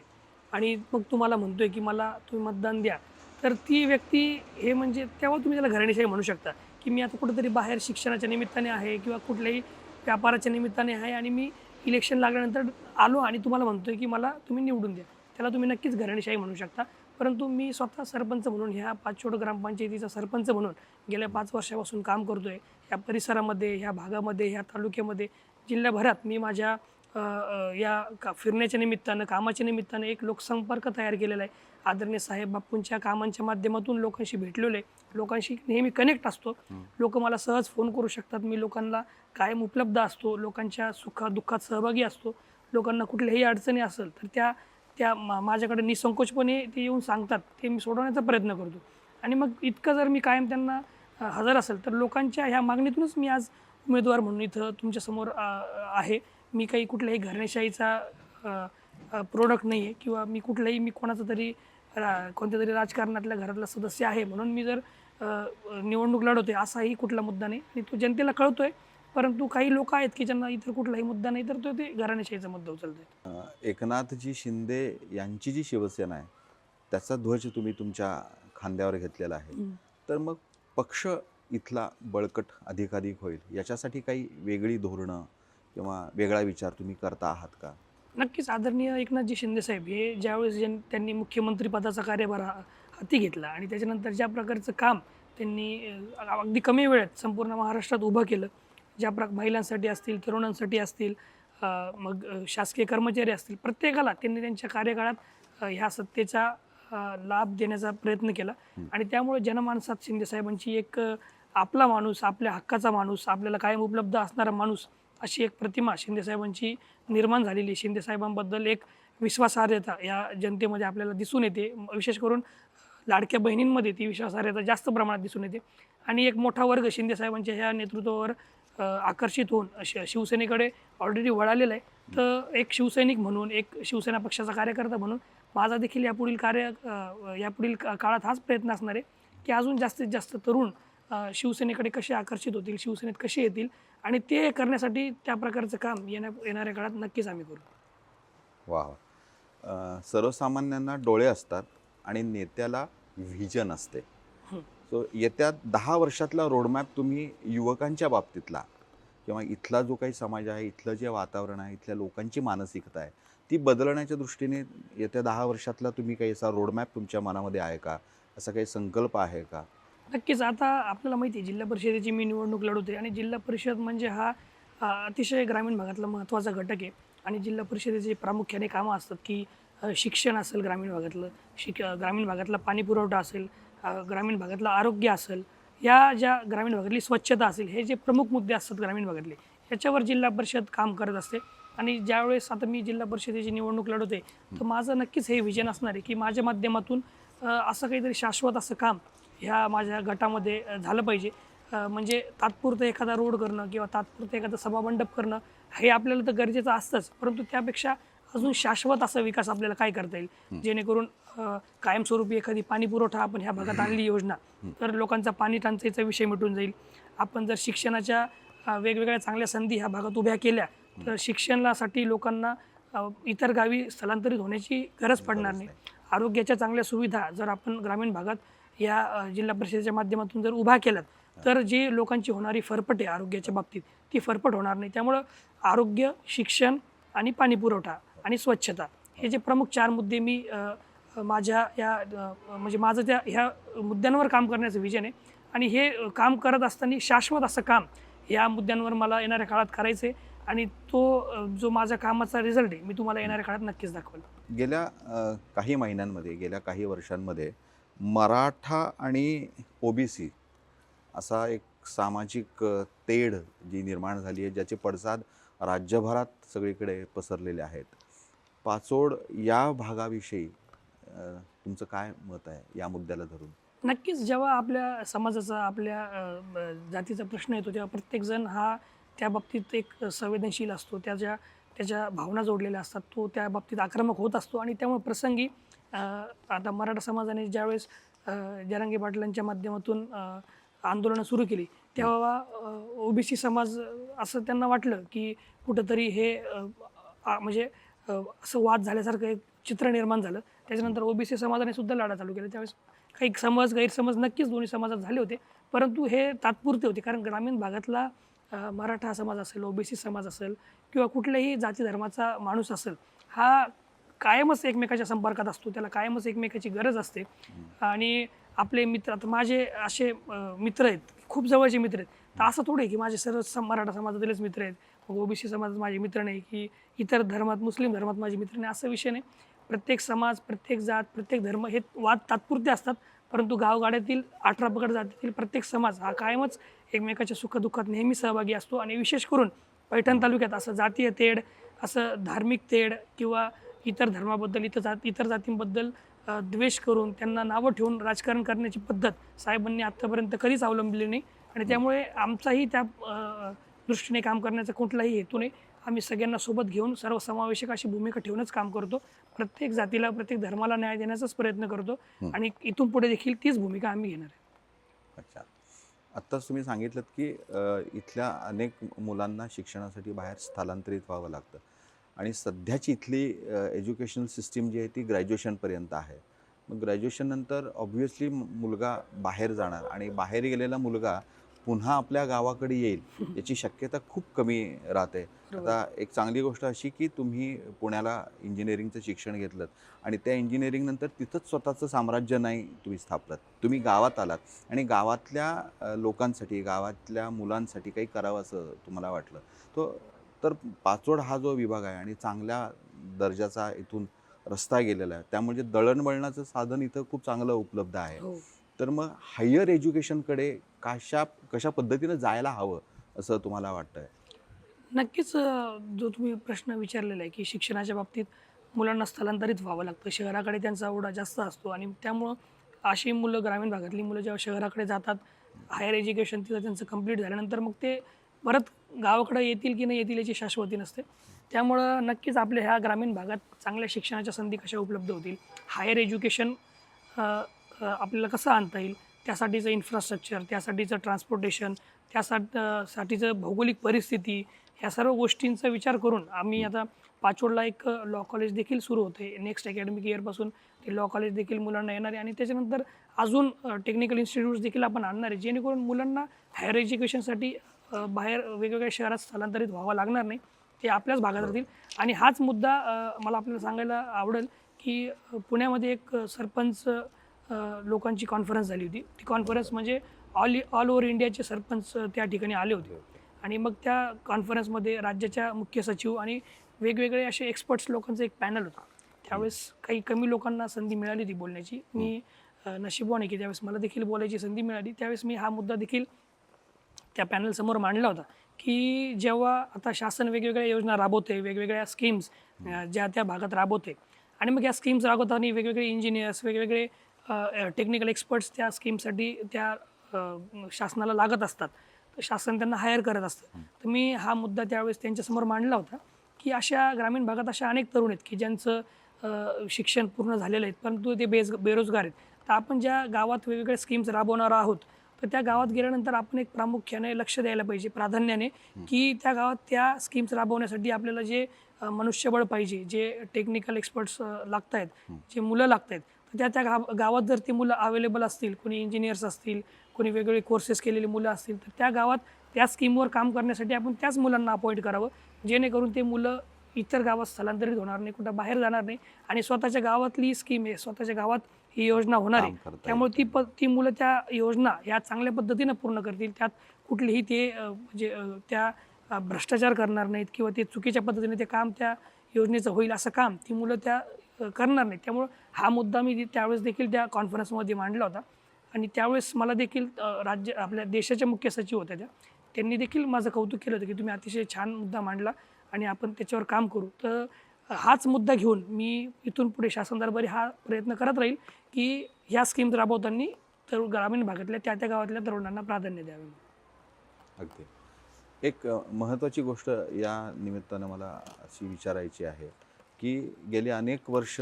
आणि मग तुम्हाला म्हणतोय की मला तुम्ही मतदान द्या, तर ती व्यक्ती हे म्हणजे तेव्हा तुम्ही त्याला घराणेशाही म्हणू शकता, की मी आता कुठेतरी बाहेर शिक्षणाच्या निमित्ताने आहे किंवा कुठल्याही व्यापाराच्या निमित्ताने आहे आणि मी इलेक्शन लागल्यानंतर आलो आणि तुम्हाला म्हणतोय की मला तुम्ही निवडून द्या. त्याला तुम्ही नक्कीच घराणेशाही म्हणू शकता. परंतु मी स्वतः सरपंच म्हणून ह्या पाचोड ग्रामपंचायतीचा सरपंच म्हणून गेल्या 5 वर्षापासून काम करतोय. ह्या परिसरामध्ये, ह्या भागामध्ये, ह्या तालुक्यामध्ये, जिल्ह्याभरात मी माझ्या फिरण्याच्या निमित्तानं, कामाच्या निमित्तानं एक लोकसंपर्क तयार केलेला आहे. आदरणीय साहेब बापूंच्या कामांच्या माध्यमातून लोकांशी भेटलेलो आहे. लोकांशी नेहमी कनेक्ट असतो. लोकं मला सहज फोन करू शकतात. मी लोकांना कायम उपलब्ध असतो. लोकांच्या सुखादुःखात सहभागी असतो. लोकांना कुठल्याही अडचणी असेल तर त्या माझ्याकडे निःसंकोचपणे ते येऊन सांगतात. ते मी सोडवण्याचा प्रयत्न करतो. आणि मग इतकं जर मी कायम त्यांना हजर असेल तर लोकांच्या ह्या मागणीतूनच मी आज उमेदवार म्हणून इथं तुमच्यासमोर आहे. मी काही कुठल्याही घराणेशाहीचा प्रोडक्ट नाही आहे किंवा मी कोणाचं तरी कोणत्या तरी राजकारणातल्या घरातला सदस्य आहे म्हणून मी जर निवडणूक लढवते असाही कुठला मुद्दा नाही आणि तो जनतेला कळतोय. परंतु काही लोक आहेत की ज्यांना इतर कुठलाही मुद्दा नाही तर ते घराणेशाहीचा मुद्दा उचलत आहेत. एकनाथजी शिंदे यांची जी शिवसेना आहे त्याचा ध्वज तुम्ही तुमच्या खांद्यावर घेतलेला आहे. तर मग पक्ष इथला बळकट अधिकाधिक होईल याच्यासाठी काही वेगळी धोरणं किंवा वेगळा विचार तुम्ही करता आहात का? नक्कीच आदरणीय एकनाथजी शिंदेसाहेब हे ज्यावेळेस त्यांनी मुख्यमंत्री पदाचा कार्यभार हाती घेतला आणि त्याच्यानंतर ज्या प्रकारचं काम त्यांनी अगदी कमी वेळात संपूर्ण महाराष्ट्रात उभं केलं, महिलांसाठी असतील, तरुणांसाठी असतील, मग शासकीय कर्मचारी असतील, प्रत्येकाला त्यांनी त्यांच्या कार्यकाळात ह्या सत्तेचा लाभ देण्याचा प्रयत्न केला. आणि त्यामुळे जनमानसात शिंदेसाहेबांची एक आपला माणूस, आपल्या हक्काचा माणूस, आपल्याला कायम उपलब्ध असणारा माणूस अशी एक प्रतिमा शिंदेसाहेबांची निर्माण झालेली. शिंदेसाहेबांबद्दल एक विश्वासार्हता या जनतेमध्ये आपल्याला दिसून येते. विशेष करून लाडक्या बहिणींमध्ये ती विश्वासार्हता जास्त प्रमाणात दिसून येते. आणि एक मोठा वर्ग शिंदेसाहेबांच्या ह्या नेतृत्वावर आकर्षित होऊन शिवसेनेकडे ऑलरेडी वळालेला आहे. तर एक शिवसैनिक म्हणून, एक शिवसेना पक्षाचा कार्यकर्ता म्हणून माझा देखील यापुढील काळात हाच प्रयत्न असणार आहे की अजून जास्तीत जास्त तरुण शिवसेनेकडे कसे आकर्षित होतील, शिवसेनेत कसे येतील आणि ते करण्यासाठी त्या प्रकारचं काम येणाऱ्या काळात नक्कीच आम्ही करू. वा, सर्वसामान्यांना डोळे असतात आणि नेत्याला व्हिजन असते. सो येत्या 10 वर्षातला रोडमॅप तुम्ही युवकांच्या बाबतीतला किंवा इथला जो काही समाज आहे, इथलं जे वातावरण आहे, इथल्या लोकांची मानसिकता आहे ती बदलण्याच्या दृष्टीने येत्या 10 वर्षातला तुम्ही काही असा रोडमॅप तुमच्या मनामध्ये आहे का? असा काही संकल्प आहे का? नक्कीच. आता आपल्याला माहिती आहे जिल्हा परिषदेची मी निवडणूक लढवते आणि जिल्हा परिषद म्हणजे हा अतिशय ग्रामीण भागातला महत्त्वाचा घटक आहे. आणि जिल्हा परिषदेचे प्रामुख्याने कामं असतात की शिक्षण असेल ग्रामीण भागातलं, ग्रामीण भागातला पाणी पुरवठा असेल, ग्रामीण भागातलं आरोग्य असेल, या ज्या ग्रामीण भागातली स्वच्छता असेल, हे जे प्रमुख मुद्दे असतात ग्रामीण भागातले याच्यावर जिल्हा परिषद काम करत असते. आणि ज्यावेळेस आता मी जिल्हा परिषदेची निवडणूक लढवते तर माझं नक्कीच हे विजन असणार आहे की माझ्या माध्यमातून असं काहीतरी शाश्वत असं काम ह्या माझ्या गटामध्ये झालं पाहिजे. म्हणजे तात्पुरतं एखादा रोड करणं किंवा तात्पुरतं एखादा सभामंडप करणं हे आपल्याला तर गरजेचं असतंच, परंतु त्यापेक्षा अजून शाश्वत असा विकास आपल्याला काय करता येईल जेणेकरून कायमस्वरूपी एखादी पाणी पुरवठा आपण ह्या भागात आणली योजना तर लोकांचा पाणी टंचाईचा विषय मिटून जाईल. आपण जर शिक्षणाच्या वेगवेगळ्या चांगल्या संधी ह्या भागात उभ्या केल्या तर शिक्षणासाठी लोकांना इतर गावी स्थलांतरित होण्याची गरज पडणार नाही. आरोग्याच्या चांगल्या सुविधा जर आपण ग्रामीण भागात या जिल्हा परिषदेच्या माध्यमातून जर उभा केल्यात तर जी लोकांची होणारी फरफट आहे आरोग्याच्या बाबतीत ती फरफट होणार नाही. त्यामुळं आरोग्य, शिक्षण आणि पाणी पुरवठा आणि स्वच्छता हे जे प्रमुख 4 मुद्दे मी माझ्या म्हणजे माझं ह्या मुद्द्यांवर काम करण्याचं विजन आहे. आणि हे काम करत असताना शाश्वत असं काम या मुद्द्यांवर मला येणाऱ्या काळात करायचं आहे आणि तो जो माझ्या कामाचा रिझल्ट आहे मी तुम्हाला येणाऱ्या काळात नक्कीच दाखवेल. गेल्या काही महिन्यांमध्ये, गेल्या काही वर्षांमध्ये मराठा आणि ओबीसी असा एक सामाजिक तेढ जी निर्माण झाली आहे, ज्याचे पडसाद राज्यभरात सगळीकडे पसरलेले आहेत. पाचोड या भागाविषयी तुमचं काय मत आहे या मुद्द्याला धरून? नक्कीच. जेव्हा आपल्या समाजाचा, आपल्या जातीचा प्रश्न येतो तेव्हा प्रत्येकजण हा त्या बाबतीत एक संवेदनशील असतो. त्याच्या भावना जोडलेल्या असतात. तो त्या बाबतीत आक्रमक होत असतो आणि त्यामुळे प्रसंगी आता मराठा समाजाने ज्यावेळेस जरांगे पाटलांच्या माध्यमातून आंदोलनं सुरू केली तेव्हा ओबीसी समाज असं त्यांना वाटलं की कुठंतरी हे म्हणजे असं वाद झाल्यासारखं एक चित्र निर्माण झालं. त्याच्यानंतर ओबीसी समाजाने सुद्धा लढा चालू केला. त्यावेळेस काही समज गैरसमज नक्कीच दोन्ही समाजात झाले होते, परंतु हे तात्पुरते होते. कारण ग्रामीण भागातला मराठा समाज असेल, ओबीसी समाज असेल किंवा कुठल्याही जाती धर्माचा माणूस असेल, हा कायमच एकमेकाच्या संपर्कात असतो, त्याला कायमच एकमेकाची गरज असते. आणि आपले मित्र, आता माझे असे मित्र आहेत, खूप जवळचे मित्र आहेत. तर असं थोडं आहे की माझे सर्व मराठा समाजातीलच मित्र आहेत, मग ओबीसी समाजात माझे मित्र नाही, की इतर धर्मात, मुस्लिम धर्मात माझे मित्र नाही, असा विषय नाही. प्रत्येक समाज, प्रत्येक जात, प्रत्येक धर्म हे वाद तात्पुरते असतात, परंतु गावगाड्यातील 18 पगड जातीतील प्रत्येक समाज हा कायमच एकमेकाच्या सुखदुःखात नेहमी सहभागी असतो. आणि विशेष करून पैठण तालुक्यात असं जातीय तेढ, असं धार्मिक तेढ किंवा इतर धर्माबद्दल, इतर जातींबद्दल द्वेष करून त्यांना नावं ठेवून राजकारण करण्याची पद्धत साहेबांनी आत्तापर्यंत कधीच अवलंबली नाही. आणि त्यामुळे आमचाही त्या दृष्टीने काम करण्याचा कुठलाही हेतू नाही. आम्ही सगळ्यांना सोबत घेऊन सर्वसमावेशक अशी भूमिका ठेवूनच काम करतो. प्रत्येक जातीला, प्रत्येक धर्माला न्याय देण्याचाच प्रयत्न करतो आणि इथून पुढे देखील तीच भूमिका आम्ही घेणार आहे. अच्छा, आत्ताच तुम्ही सांगितलं की इथल्या अनेक मुलांना शिक्षणासाठी बाहेर स्थलांतरित व्हावं लागतं आणि सध्याची इथली एज्युकेशनल सिस्टीम जी आहे ती ग्रॅज्युएशनपर्यंत आहे. मग ग्रॅज्युएशननंतर ऑब्व्हियसली मुलगा बाहेर जाणार आणि बाहेर गेलेला मुलगा पुन्हा आपल्या गावाकडे येईल याची शक्यता खूप कमी राहते. आता एक चांगली गोष्ट अशी की तुम्ही पुण्याला इंजिनिअरिंगचं शिक्षण घेतलं आणि त्या इंजिनिअरिंगनंतर तिथंच स्वतःचं साम्राज्य नाही तुम्ही स्थापलं, तुम्ही गावात आलात आणि गावातल्या लोकांसाठी, गावातल्या मुलांसाठी काही करावं असं तुम्हाला वाटलं. तर पाचोड हा जो विभाग आहे आणि चांगल्या दर्जाचा इथून रस्ता गेलेला आहे, त्यामुळे दळणवळणाचं साधन इथं खूप चांगलं उपलब्ध आहे. तर मग हायर एज्युकेशनकडे कशा पद्धतीनं जायला हवं असं तुम्हाला वाटतंय? नक्कीच जो तुम्ही प्रश्न विचारलेला आहे की शिक्षणाच्या बाबतीत मुलांना स्थलांतरित व्हावं लागतं, शहराकडे त्यांचा ओढा जास्त असतो आणि त्यामुळं अशी मुलं, ग्रामीण भागातली मुलं जेव्हा शहराकडे जातात, हायर एज्युकेशन तिथं त्यांचं कंप्लीट झाल्यानंतर मग ते परत गावाकडे येतील की नाही येतील याची शाश्वती नसते. त्यामुळं नक्कीच आपल्या ह्या ग्रामीण भागात चांगल्या शिक्षणाच्या संधी कशा उपलब्ध होतील, हायर एज्युकेशन आपल्याला कसं आणता येईल, त्यासाठीचं इन्फ्रास्ट्रक्चर, त्यासाठीचं ट्रान्सपोर्टेशन, साठीचं भौगोलिक परिस्थिती, ह्या सर्व गोष्टींचा विचार करून आम्ही आता पाचोडला एक लॉ कॉलेज देखील सुरू होते. नेक्स्ट अकॅडमिक इयरपासून ते लॉ कॉलेज देखील मुलांना येणार आहे आणि त्याच्यानंतर अजून टेक्निकल इन्स्टिट्यूट्स देखील आपण आणणार आहे, जेणेकरून मुलांना हायर एज्युकेशनसाठी बाहेर वेगवेगळ्या शहरात स्थलांतरित व्हावं लागणार नाही, ते आपल्याच भागात राहतील. आणि हाच मुद्दा मला आपल्याला सांगायला आवडेल की पुण्यामध्ये एक सरपंच लोकांची कॉन्फरन्स झाली होती. ती कॉन्फरन्स म्हणजे ऑल ओव्हर इंडियाचे सरपंच त्या ठिकाणी आले होते आणि मग त्या कॉन्फरन्समध्ये राज्याच्या मुख्य सचिव आणि वेगवेगळे असे एक्सपर्ट्स लोकांचं एक पॅनल होतं. त्यावेळेस काही कमी लोकांना संधी मिळाली होती बोलण्याची. मी नशीबवान आहे की त्यावेळेस मला देखील बोलायची संधी मिळाली. त्यावेळेस मी हा मुद्दा देखील त्या पॅनलसमोर मांडला होता की जेव्हा आता शासन वेगवेगळ्या योजना राबवते, वेगवेगळ्या स्कीम्स ज्या त्या भागात राबवते आणि मग या स्कीम्स राबवताना वेगवेगळे इंजिनियर्स, वेगवेगळे टेक्निकल एक्सपर्ट्स त्या स्कीमसाठी त्या शासनाला लागत असतात, तर शासन त्यांना हायर करत असतं. तर मी हा मुद्दा त्यावेळेस त्यांच्यासमोर मांडला होता की अशा ग्रामीण भागात अशा अनेक तरुण आहेत की ज्यांचं शिक्षण पूर्ण झालेलं आहे परंतु ते बेरोजगार आहेत. तर आपण ज्या गावात वेगवेगळ्या स्कीम्स राबवणार आहोत, तर त्या गावात गेल्यानंतर आपण एक प्रामुख्याने लक्ष द्यायला पाहिजे, प्राधान्याने, की त्या गावात त्या स्कीम्स राबवण्यासाठी आपल्याला जे मनुष्यबळ पाहिजे, जे टेक्निकल एक्सपर्ट्स लागत आहेत, जे मुलं लागत आहेत, तर त्या गावात जर ती मुलं अवेलेबल असतील, कोणी इंजिनियर्स असतील, कोणी वेगवेगळे कोर्सेस केलेली मुलं असतील, तर त्या गावात त्या स्कीमवर काम करण्यासाठी आपण त्याच मुलांना अपॉइंट करावं, जेणेकरून ते मुलं इतर गावात स्थलांतरित होणार नाही, कुठं बाहेर जाणार नाही आणि स्वतःच्या गावातली स्कीम आहे, स्वतःच्या गावात ही योजना होणार आहे. त्यामुळे ती मुलं त्या योजना ह्या चांगल्या पद्धतीनं पूर्ण करतील. त्यात कुठलीही ते म्हणजे त्या भ्रष्टाचार करणार नाहीत किंवा ते चुकीच्या पद्धतीने ते काम त्या योजनेचं होईल असं काम ती मुलं त्या करणार नाहीत. त्यामुळं हा मुद्दा मी त्यावेळेस देखील त्या कॉन्फरन्समध्ये मांडला होता आणि त्यावेळेस मला देखील आपल्या देशाच्या मुख्य सचिव होत्या त्यांनी देखील माझं कौतुक केलं होतं की तुम्ही अतिशय छान मुद्दा मांडला आणि आपण त्याच्यावर काम करू. तर हाच मुद्दा घेऊन मी इथून पुढे शासन दरबारी हा प्रयत्न करत राहील की ह्या स्कीम्स राबवताना ग्रामीण भागातल्या त्या गावातल्या तरुणांना प्राधान्य द्यावे. अगदी एक महत्त्वाची गोष्ट या निमित्तानं मला अशी विचारायची आहे की गेली अनेक वर्ष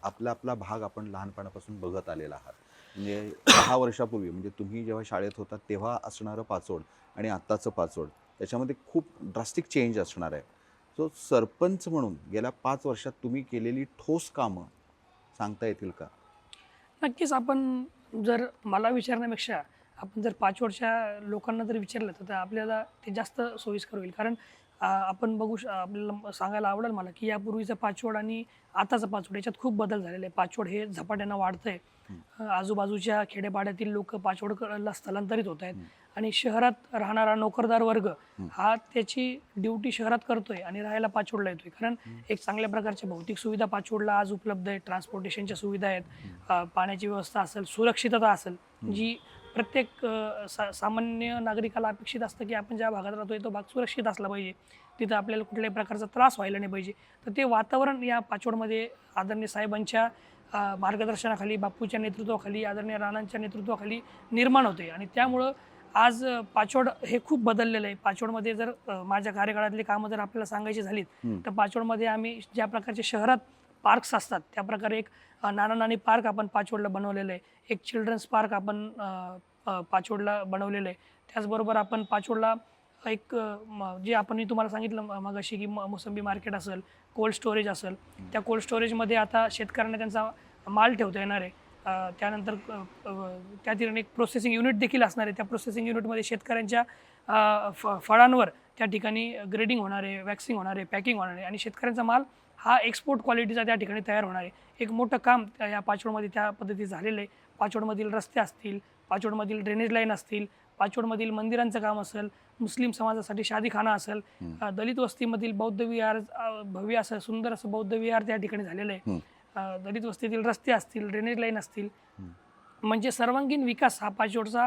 आपला भाग आपण लहानपणापासून बघत आलेला आहात. म्हणजे 10 वर्षापूर्वी म्हणजे तुम्ही जेव्हा शाळेत होता तेव्हा असणारं पाचोड आणि आत्ताचं पाचोड त्याच्यामध्ये खूप ड्रास्टिक चेंज असणार आहे. सो सरपंच म्हणून गेल्या 5 वर्षात तुम्ही केलेली ठोस कामं सांगता येतील का? नक्कीच आपण जर मला विचारण्यापेक्षा आपण जर 5 लोकांना जर विचारलं तर आपल्याला ते जास्त सोयीस्कर होईल. कारण आपण आपल्याला सांगायला आवडेल मला की यापूर्वीचा पाचवड आणि आताचा पाचवड याच्यात खूप बदल झालेला आहे. पाचवड हे झपाट्यानं वाढतंय. आजूबाजूच्या खेड्यापाड्यातील लोक पाचवडला स्थलांतरित होत आहेत आणि शहरात राहणारा नोकरदार वर्ग हा त्याची ड्युटी शहरात करतोय आणि राहायला पाचवडला येतोय. कारण एक चांगल्या प्रकारच्या भौतिक सुविधा पाचवडला आज उपलब्ध आहेत. ट्रान्सपोर्टेशनच्या सुविधा आहेत, पाण्याची व्यवस्था असेल, सुरक्षितता असेल, जी प्रत्येक सामान्य नागरिकाला अपेक्षित असतं की आपण ज्या भागात राहतोय तो भाग सुरक्षित असला पाहिजे, तिथं आपल्याला कुठल्याही प्रकारचा त्रास व्हायला नाही पाहिजे. तर ते वातावरण या पाचवडमध्ये आदरणीय साहेबांच्या मार्गदर्शनाखाली, बापूच्या नेतृत्वाखाली, आदरणीय राणांच्या नेतृत्वाखाली निर्माण होते आणि त्यामुळं आज पाचवड हे खूप बदललेलं आहे. पाचवडमध्ये जर माझ्या कार्यकाळातली कामं जर आपल्याला सांगायची झालीत तर पाचवडमध्ये आम्ही ज्या प्रकारचे शहरात पार्क्स असतात त्या प्रकारे एक नाना नानी पार्क आपण पाचवडला बनवलेलं आहे. एक चिल्ड्रन्स पार्क आपण पाचवडला बनवलेलं आहे. त्याचबरोबर आपण पाचवडला एक जे आपण मी तुम्हाला सांगितलं मगाशी की मोसंबी मार्केट असेल, कोल्ड स्टोरेज असेल, त्या कोल्ड स्टोरेजमध्ये आता शेतकऱ्यांना त्यांचा माल ठेवता येणार आहे. त्यानंतर त्या ठिकाणी एक प्रोसेसिंग युनिट देखील असणार आहे. त्या प्रोसेसिंग युनिटमध्ये शेतकऱ्यांच्या फळांवर त्या ठिकाणी ग्रेडिंग होणार आहे, वॅक्सिंग होणार आहे, पॅकिंग होणार आहे आणि शेतकऱ्यांचा माल हा एक्सपोर्ट क्वालिटीचा त्या ठिकाणी तयार होणार आहे. एक मोठं काम या पाचवडमध्ये त्या पद्धतीत झालेलं आहे. पाचवडमधील रस्ते असतील, पाचवडमधील ड्रेनेज लाईन असतील, पाचवडमधील मंदिरांचं काम असेल, मुस्लिम समाजासाठी शादीखाना असेल, दलित वस्तीमधील बौद्ध विहार, भव्य असं सुंदर असं बौद्ध विहार त्या ठिकाणी झालेलं आहे. दलित वस्तीतील रस्ते असतील, ड्रेनेज लाईन असतील, म्हणजे सर्वांगीण विकास हा पाचवडचा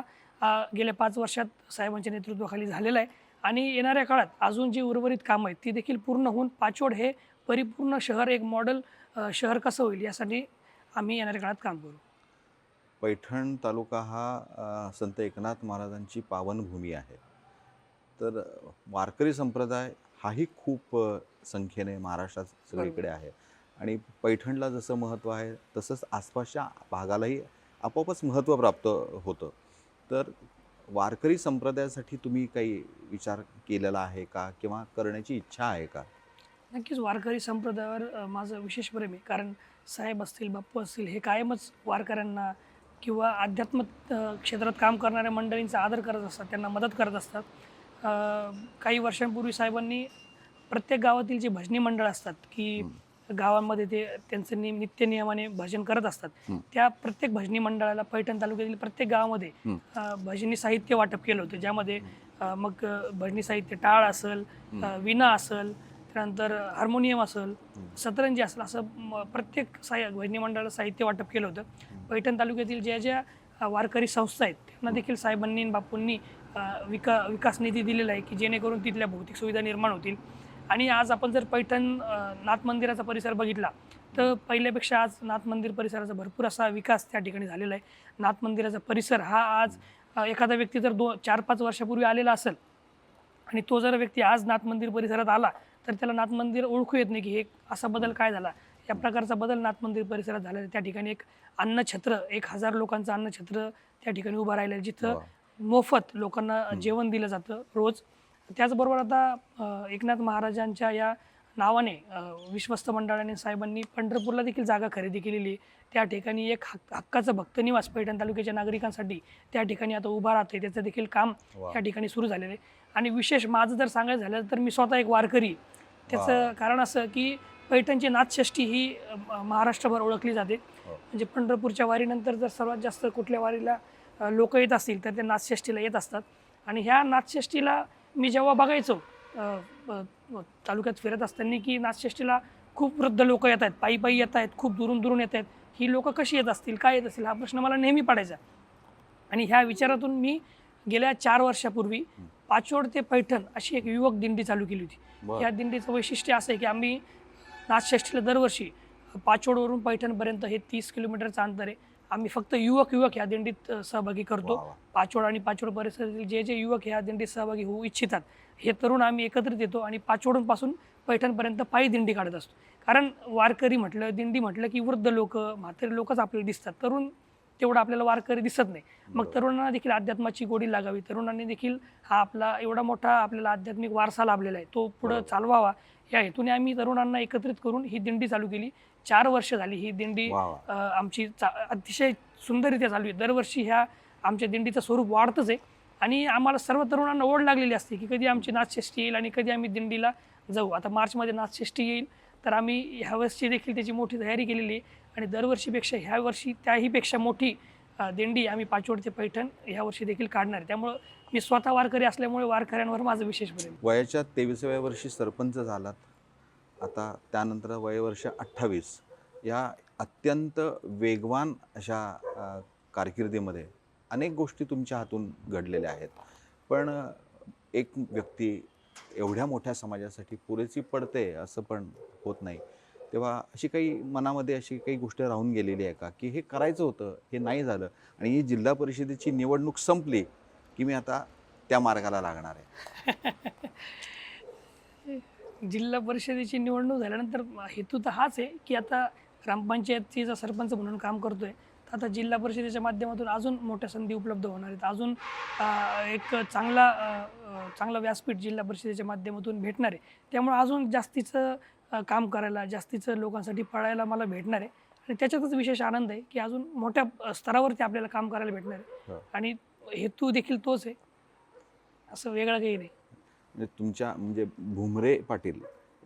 गेल्या 5 वर्षात साहेबांच्या नेतृत्वाखाली झालेला आहे आणि येणाऱ्या काळात अजून जी उर्वरित कामं आहेत ती देखील पूर्ण होऊन पाचवड हे परिपूर्ण शहर, एक मॉडेल शहर कसं होईल यासाठी आम्ही येणाऱ्या काळात काम करू. पैठण तालुका हा संत एकनाथ महाराजांची पावनभूमी आहे. तर वारकरी संप्रदाय हाही खूप संख्येने महाराष्ट्रात सगळीकडे आहे आणि पैठणला जसं महत्त्व आहे तसंच आसपासच्या भागालाही आपोआपच महत्त्व प्राप्त होतं. तर वारकरी संप्रदायासाठी तुम्ही काही विचार केलेला आहे का किंवा करण्याची इच्छा आहे का? नक्कीच वारकरी संप्रदायावर माझं विशेष प्रेम आहे. कारण साहेब असतील, बाप्पू असतील हे कायमच वारकऱ्यांना किंवा अध्यात्म क्षेत्रात काम करणाऱ्या मंडळींचा आदर करत असतात, त्यांना मदत करत असतात. काही वर्षांपूर्वी साहेबांनी प्रत्येक गावातील जे भजनी मंडळ असतात की गावांमध्ये ते त्यांचं नित्य नियमाने भजन करत असतात, त्या प्रत्येक भजनी मंडळाला पैठण तालुक्यातील प्रत्येक गावामध्ये भजनी साहित्य वाटप केलं होतं. ज्यामध्ये मग भजनी साहित्य टाळ असेल, विणा असेल, त्यानंतर हार्मोनियम असेल, सतरंजी असेल, असं प्रत्येक भजनी मंडळाला साहित्य वाटप केलं होतं. पैठण तालुक्यातील ज्या वारकरी संस्था आहेत त्यांना देखील साहेबांनी आणि बापूंनी विकास निधी दिलेला आहे की जेणेकरून तिथल्या भौतिक सुविधा निर्माण होतील. आणि आज आपण जर पैठण नाथ मंदिराचा परिसर बघितला तर पहिल्यापेक्षा आज नाथ मंदिर परिसराचा भरपूर असा विकास त्या ठिकाणी झालेला आहे. नाथ मंदिराचा परिसर हा आज एखादा व्यक्ती जर 4-5 वर्षापूर्वी आलेला असेल आणि तो जर व्यक्ती आज नाथ मंदिर परिसरात आला तर त्याला नाथ मंदिर ओळखू येत नाही की हे असा बदल काय झाला. या प्रकारचा बदल नाथ मंदिर परिसरात झालेला आहे. त्या ठिकाणी एक अन्नछत्र, 1000 लोकांचं अन्नछत्र त्या ठिकाणी उभं राहिलं आहे, जिथं मोफत लोकांना जेवण दिलं जातं रोज. त्याचबरोबर आता एकनाथ महाराजांच्या या नावाने विश्वस्त मंडळाने साहेबांनी पंढरपूरला देखील जागा खरेदी केलेली. त्या ठिकाणी एक हक्काचं भक्तनिवास पैठण तालुक्याच्या नागरिकांसाठी त्या ठिकाणी आता उभा राहते, त्याचं देखील काम त्या ठिकाणी सुरू झालेलं आहे. आणि विशेष माझं जर सांगायचं झालं तर मी स्वतः एक वारकरी. त्याचं कारण असं की पैठणची नाथषष्ठी ही महाराष्ट्रभर ओळखली जाते. म्हणजे पंढरपूरच्या वारीनंतर जर सर्वात जास्त कुठल्या वारीला लोक येत असतील तर ते नाथषष्ठीला येत असतात. आणि ह्या नाथषष्ठीला मी जेव्हा बघायचो तालुक्यात फिरत असताना की नाथषष्ठीला खूप वृद्ध लोक येत आहेत, पायी पायी येत आहेत, खूप दुरून दुरून येत आहेत. ही लोक कशी येत असतील, काय येत असतील, हा प्रश्न मला नेहमी पडायचा. आणि ह्या विचारातून मी गेल्या 4 वर्षापूर्वी पाचवड ते पैठण अशी एक युवक दिंडी चालू केली होती. या दिंडीचं वैशिष्ट्य असं आहे की आम्ही नाथषष्ठीला दरवर्षी पाचवडवरून पैठणपर्यंत हे 30 किलोमीटरचं अंतर आहे. आम्ही फक्त युवक ह्या दिंडीत सहभागी करतो. पाचवड आणि पाचवड परिसरातील जे युवक ह्या दिंडीत सहभागी होऊ इच्छितात हे तरुण आम्ही एकत्रित येतो आणि पाचवडपासून पैठणपर्यंत पायी दिंडी काढत असतो. कारण वारकरी म्हटलं, दिंडी म्हटलं की वृद्ध लोक, म्हातारे लोकच आपल्याला दिसतात, तरुण तेवढं आपल्याला वारकरी दिसत नाही. मग तरुणांना देखील अध्यात्माची गोडी लागावी, तरुणांनी देखील हा आपला एवढा मोठा आपल्याला आध्यात्मिक वारसा लाभलेला आहे तो पुढं चालवावा या हेतूने आम्ही तरुणांना एकत्रित करून ही दिंडी चालू केली. 4 वर्ष झाली ही दिंडी वा वा. आमची अतिशय सुंदररित्या चालू आहे. दरवर्षी ह्या आमच्या दिंडीचं स्वरूप वाढतंच आहे आणि आम्हाला सर्व तरुणांना ओढ लागलेली असते की कधी आमची नाथषष्ठी येईल आणि कधी आम्ही दिंडीला जाऊ. आता मार्चमध्ये नाथषष्ठी येईल, तर आम्ही ह्या वर्षी देखील त्याची मोठी तयारी केलेली आहे आणि दरवर्षीपेक्षा ह्या वर्षी त्याहीपेक्षा मोठी दिंडी आम्ही पाचवड ते पैठण ह्या वर्षी देखील काढणार आहे. त्यामुळं मी स्वतः वारकरी असल्यामुळे वारकऱ्यांवर माझं विशेष प्रेम. वयाच्या 23व्या वर्षी सरपंच झालात, आता त्यानंतर वयवर्ष 28. या अत्यंत वेगवान अशा कारकिर्दीमध्ये अनेक गोष्टी तुमच्या हातून घडलेल्या आहेत. पण एक व्यक्ती एवढ्या मोठ्या समाजासाठी पुरेशी पडते असं पण होत नाही. तेव्हा अशी काही मनामध्ये अशी काही गोष्ट राहून गेलेली आहे का, की हे करायचं होतं, हे नाही झालं आणि ही जिल्हा परिषदेची निवडणूक संपली की मी आता त्या मार्गाला लागणार आहे? जिल्हा परिषदेची निवडणूक झाल्यानंतर हेतू तर हाच आहे की आता ग्रामपंचायतीचा सरपंच म्हणून काम करतोय, तर आता जिल्हा परिषदेच्या माध्यमातून अजून मोठ्या संधी उपलब्ध होणार आहेत. अजून एक चांगला व्यासपीठ जिल्हा परिषदेच्या माध्यमातून भेटणार आहे. त्यामुळे अजून जास्तीचं काम करायला, जास्तीचं लोकांसाठी पळायला मला भेटणार आहे आणि त्याच्यातच विशेष आनंद आहे की अजून मोठ्या स्तरावरती आपल्याला काम करायला भेटणार आहे आणि हेतू देखील तोच आहे, असं वेगळं काही नाही. म्हणजे तुमच्या म्हणजे भुमरे पाटील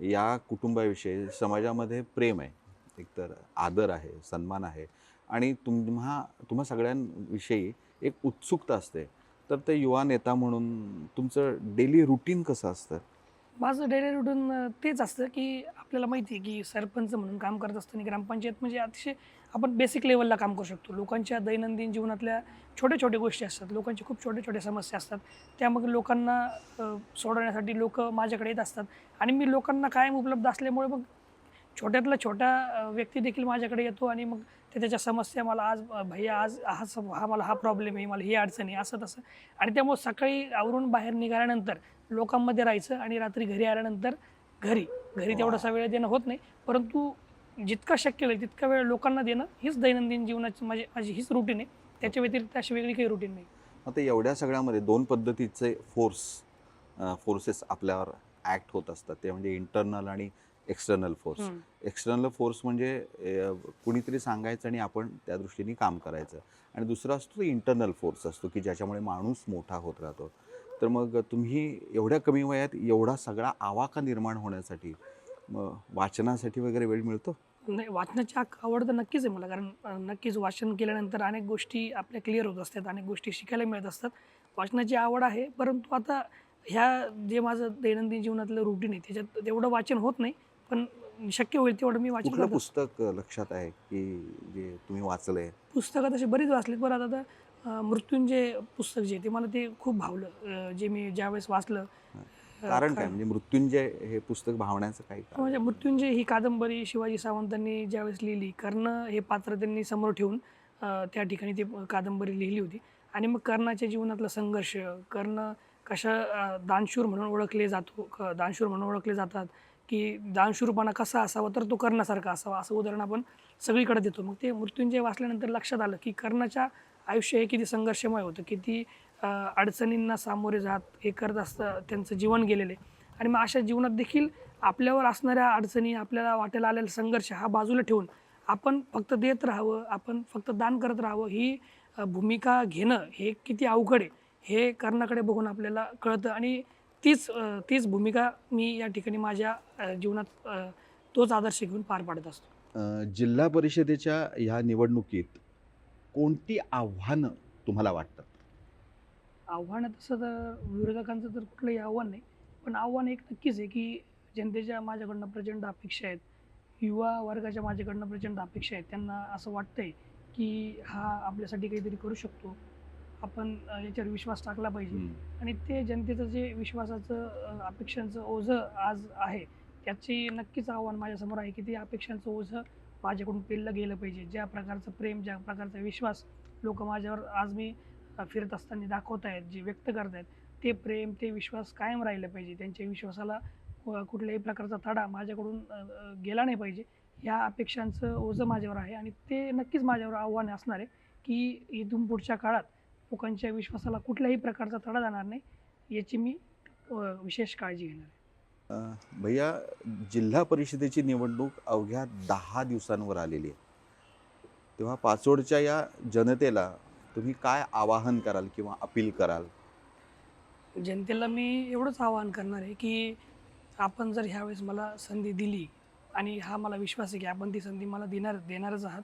या कुटुंबाविषयी समाजामध्ये प्रेम आहे, एकतर आदर आहे, सन्मान आहे आणि तुम्हा सगळ्यांविषयी एक उत्सुकता असते. तर ते युवा नेता म्हणून तुमचं डेली रुटीन कसं असतं? माझं डेली रुटीन तेच असतं की आपल्याला माहिती आहे की सरपंच म्हणून काम करत असताना ग्रामपंचायत म्हणजे अतिशय आपण बेसिक लेवलला काम करू शकतो. लोकांच्या दैनंदिन जीवनातल्या छोट्या छोट्या गोष्टी असतात, लोकांची खूप छोट्या छोट्या समस्या असतात, त्यामध्ये लोकांना सोडवण्यासाठी लोक माझ्याकडे येत असतात आणि मी लोकांना कायम उपलब्ध असल्यामुळे मग छोट्यातला छोटा व्यक्ती देखील माझ्याकडे येतो आणि मग त्याच्या समस्या मला आज भैया आज मला हा प्रॉब्लेम आहे, मला ही अडचण आहे, असं तसं. आणि त्यामुळे सकाळी आवरून बाहेर निघाल्यानंतर लोकांमध्ये राहायचं आणि रात्री घरी आल्यानंतर घरी तेवढासा वेळ देणं होत नाही, परंतु जितका शक्य होईल तितका वेळ लोकांना देणं हीच दैनंदिन जीवनाची माझी हीच रुटीन आहे. त्याच्या व्यतिरिक्त अशी वेगळी काही रुटीन नाही. आता एवढ्या सगळ्यामध्ये 2 पद्धतीचे फोर्सेस आपल्यावर ॲक्ट होत असतात. ते म्हणजे इंटरनल आणि एक्सटर्नल फोर्स. एक्सटर्नल फोर्स म्हणजे कुणीतरी सांगायचं आणि आपण त्या दृष्टीने काम करायचं आणि दुसरा असतो तो इंटरनल फोर्स असतो की ज्याच्यामुळे माणूस मोठा होत राहतो. तर मग तुम्ही एवढ्या कमी वयात एवढा सगळा आवाका निर्माण होण्यासाठी मग वाचनासाठी वगैरे वेळ मिळतो? नाही, वाचनाची आवड तर नक्कीच आहे मला, कारण नक्कीच वाचन केल्यानंतर अनेक गोष्टी आपल्या क्लिअर होत असतात, अनेक गोष्टी शिकायला मिळत असतात. वाचनाची आवड आहे, परंतु आता ह्या जे माझं दैनंदिन जीवनातलं रुटीन आहे त्याच्यात तेवढं वाचन होत नाही, पण शक्य होईल तेवढं मी वाचन कुठलं करतो. पुस्तक लक्षात आहे की जे तुम्ही वाचलंय? पुस्तकं तशी बरीच वाचलीत, बरं आता मृत्युंजय पुस्तक जे आहे ते मला ते खूप भावलं, जे मी ज्यावेळेस वाचलं. कारण काय म्हणजे मृत्युंजय हे पुस्तक भावण्याचं काही कारण? म्हणजे मृत्युंजय ही कादंबरी शिवाजी सावंतांनी ज्यावेळेस लिहिली, कर्ण हे पात्र त्यांनी समोर ठेवून त्या ठिकाणी ती कादंबरी लिहिली होती आणि मग कर्णाच्या जीवनातला संघर्ष, कर्ण कशा दानशूर म्हणून ओळखले जातात की दानशूरपणा कसा असावा तर तो कर्णासारखा असावा, असं उदाहरण आपण सगळीकडे देतो. मग ते मृत्युंजय वाचल्यानंतर लक्षात आलं की कर्णाच्या आयुष्य हे किती संघर्षमय होतं, किती अडचणींना सामोरे जात हे करत असतं त्यांचं जीवन गेलेलं आहे. आणि मग अशा जीवनात देखील आपल्यावर असणाऱ्या अडचणी, आपल्याला वाटेला आलेला संघर्ष हा बाजूला ठेवून आपण फक्त देत राहावं, आपण फक्त दान करत राहावं, ही भूमिका घेणं हे किती अवघड आहे हे कर्णाकडे बघून आपल्याला कळतं आणि तीच भूमिका मी या ठिकाणी माझ्या जीवनात तोच आदर्श घेऊन पार पाडत असतो. जिल्हा परिषदेच्या ह्या निवडणुकीत कोणती आव्हानं तुम्हाला वाटतात? आव्हानं तसं तर विरोधकांचं तर कुठलंही आव्हान नाही, पण आव्हान एक नक्कीच आहे की जनतेच्या माझ्याकडनं प्रचंड अपेक्षा आहेत, युवा वर्गाच्या माझ्याकडनं प्रचंड अपेक्षा आहेत. त्यांना असं वाटतंय की हा आपल्यासाठी काहीतरी करू शकतो, आपण याच्यावर विश्वास टाकला पाहिजे आणि ते जनतेचं जे विश्वासाचं अपेक्षांचं ओझं आज आहे त्याची नक्कीच आव्हान माझ्यासमोर आहे की ते अपेक्षांचं ओझं माझ्याकडून पेललं गेलं पाहिजे. ज्या प्रकारचं प्रेम, ज्या प्रकारचा विश्वास लोक माझ्यावर आज मी फिरत असताना दाखवत आहेत, जे व्यक्त करत आहेत, ते प्रेम, ते विश्वास कायम राहिलं पाहिजे. त्यांच्या विश्वासाला कुठल्याही प्रकारचा तडा माझ्याकडून गेला नाही पाहिजे. ह्या अपेक्षांचं ओझं माझ्यावर आहे आणि ते नक्कीच माझ्यावर आव्हान असणार आहे की इथून पुढच्या काळात लोकांच्या विश्वासाला कुठल्याही प्रकारचा तडा जाणार नाही याची मी विशेष काळजी घेणार आहे. अ, भैया, जिल्हा परिषदेची निवडणूक अवघ्या 10 दिवसांवर आलेली आहे. तेव्हा पाचोडच्या या जनतेला तुम्ही काय आवाहन कराल किंवा अपील कराल? जनतेला मी एवढंच आवाहन करणार आहे, की आपण जर ह्यावेळेस मला संधी दिली आणि हा मला विश्वास आहे, की आपण ती संधी मला देणारच आहात.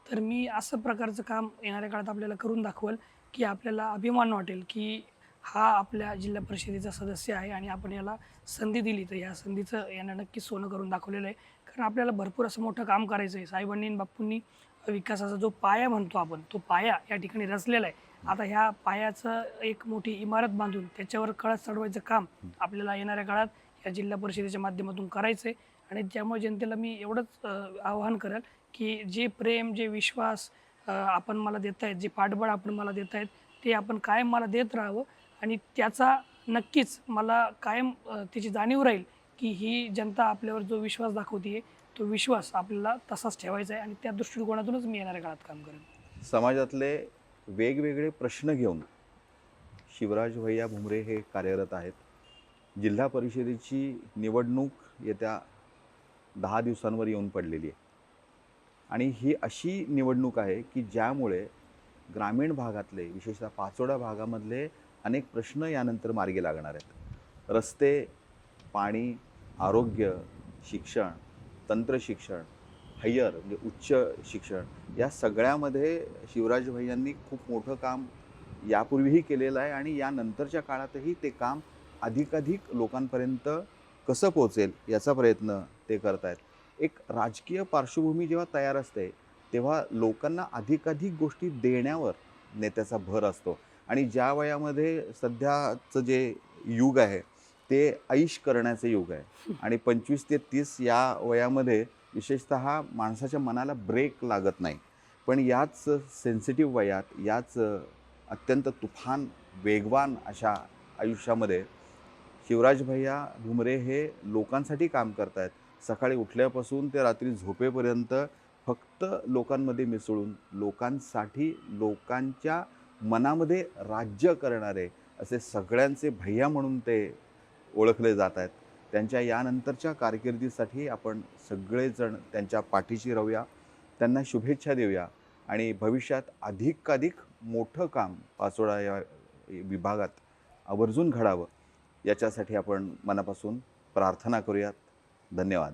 तर मी असं प्रकारचं काम येणाऱ्या काळात आपल्याला करून दाखवल, की आपल्याला अभिमान वाटेल, की हा आपल्या जिल्हा परिषदेचा सदस्य आहे आणि आपण याला संधी दिली, तर ह्या संधीचं यानं नक्कीच सोनं करून दाखवलेलं आहे. कारण आपल्याला भरपूर असं मोठं काम करायचं आहे. साहेबांनी आणि बापूंनी विकासाचा जो पाया म्हणतो आपण, तो पाया या ठिकाणी रचलेला आहे. आता ह्या पायाचं एक मोठी इमारत बांधून त्याच्यावर कळस चढवायचं काम आपल्याला येणाऱ्या काळात या जिल्हा परिषदेच्या माध्यमातून करायचं आहे. आणि त्यामुळे जनतेला मी एवढंच आवाहन करेल, की जे प्रेम, जे विश्वास आपण मला देतायत, जे पाठबळ आपण मला देतायत, ते आपण कायम मला देत राहावं आणि त्याचा नक्कीच मला कायम त्याची जाणीव राहील, की ही जनता आपल्यावर जो विश्वास दाखवते तो विश्वास आपल्याला तसाच ठेवायचा आहे आणि त्या दृष्टिकोनातूनच मी येणाऱ्या काळात काम करेन. समाजातले वेगवेगळे प्रश्न घेऊन शिवराज भैया भुमरे हे कार्यरत आहेत. जिल्हा परिषदेची निवडणूक येत्या 10 दिवसांवर येऊन पडलेली आहे आणि ही अशी निवडणूक आहे की ज्यामुळे ग्रामीण भागातले, विशेषतः पाचोडा भागामधले अनेक प्रश्न यानंतर मार्गी लागणार आहेत. रस्ते, पाणी, आरोग्य, शिक्षण, तंत्रशिक्षण, हायर म्हणजे उच्च शिक्षण, या सगळ्यामध्ये शिवराज भैयांनी खूप मोठं काम यापूर्वीही केलेलं आहे आणि यानंतरच्या काळातही ते काम अधिकाधिक लोकांपर्यंत कसं पोहोचेल याचा प्रयत्न ते करत आहेत. एक राजकीय पार्श्वभूमी जेव्हा तयार असते, तेव्हा लोकांना अधिकाधिक गोष्टी देण्यावर नेत्याचा भर असतो आणि ज्या वयामध्ये सध्याचं जे युग आहे, ते ऐश करण्याचं युग आहे आणि 25 ते 30 या वयामध्ये विशेषतः माणसाच्या मनाला ब्रेक लागत नाही. पण याच सेन्सिटिव्ह वयात, याच अत्यंत तुफान वेगवान अशा आयुष्यामध्ये शिवराज भैया भुमरे हे लोकांसाठी काम करत आहेत. सकाळी उठल्यापासून ते रात्री झोपेपर्यंत फक्त लोकांमध्ये मिसळून, लोकांसाठी, लोकांच्या मनामध्ये राज्य करणारे असे सगळ्यांचे भैया म्हणून ते ओळखले जात आहेत. त्यांच्या यानंतरच्या कारकिर्दीसाठी आपण सगळेजण त्यांच्या पाठीशी राहूया, त्यांना शुभेच्छा देऊया आणि भविष्यात अधिकाधिक मोठं काम पाचोडा या विभागात आवर्जून घडावं, याच्यासाठी आपण मनापासून प्रार्थना करूयात. धन्यवाद.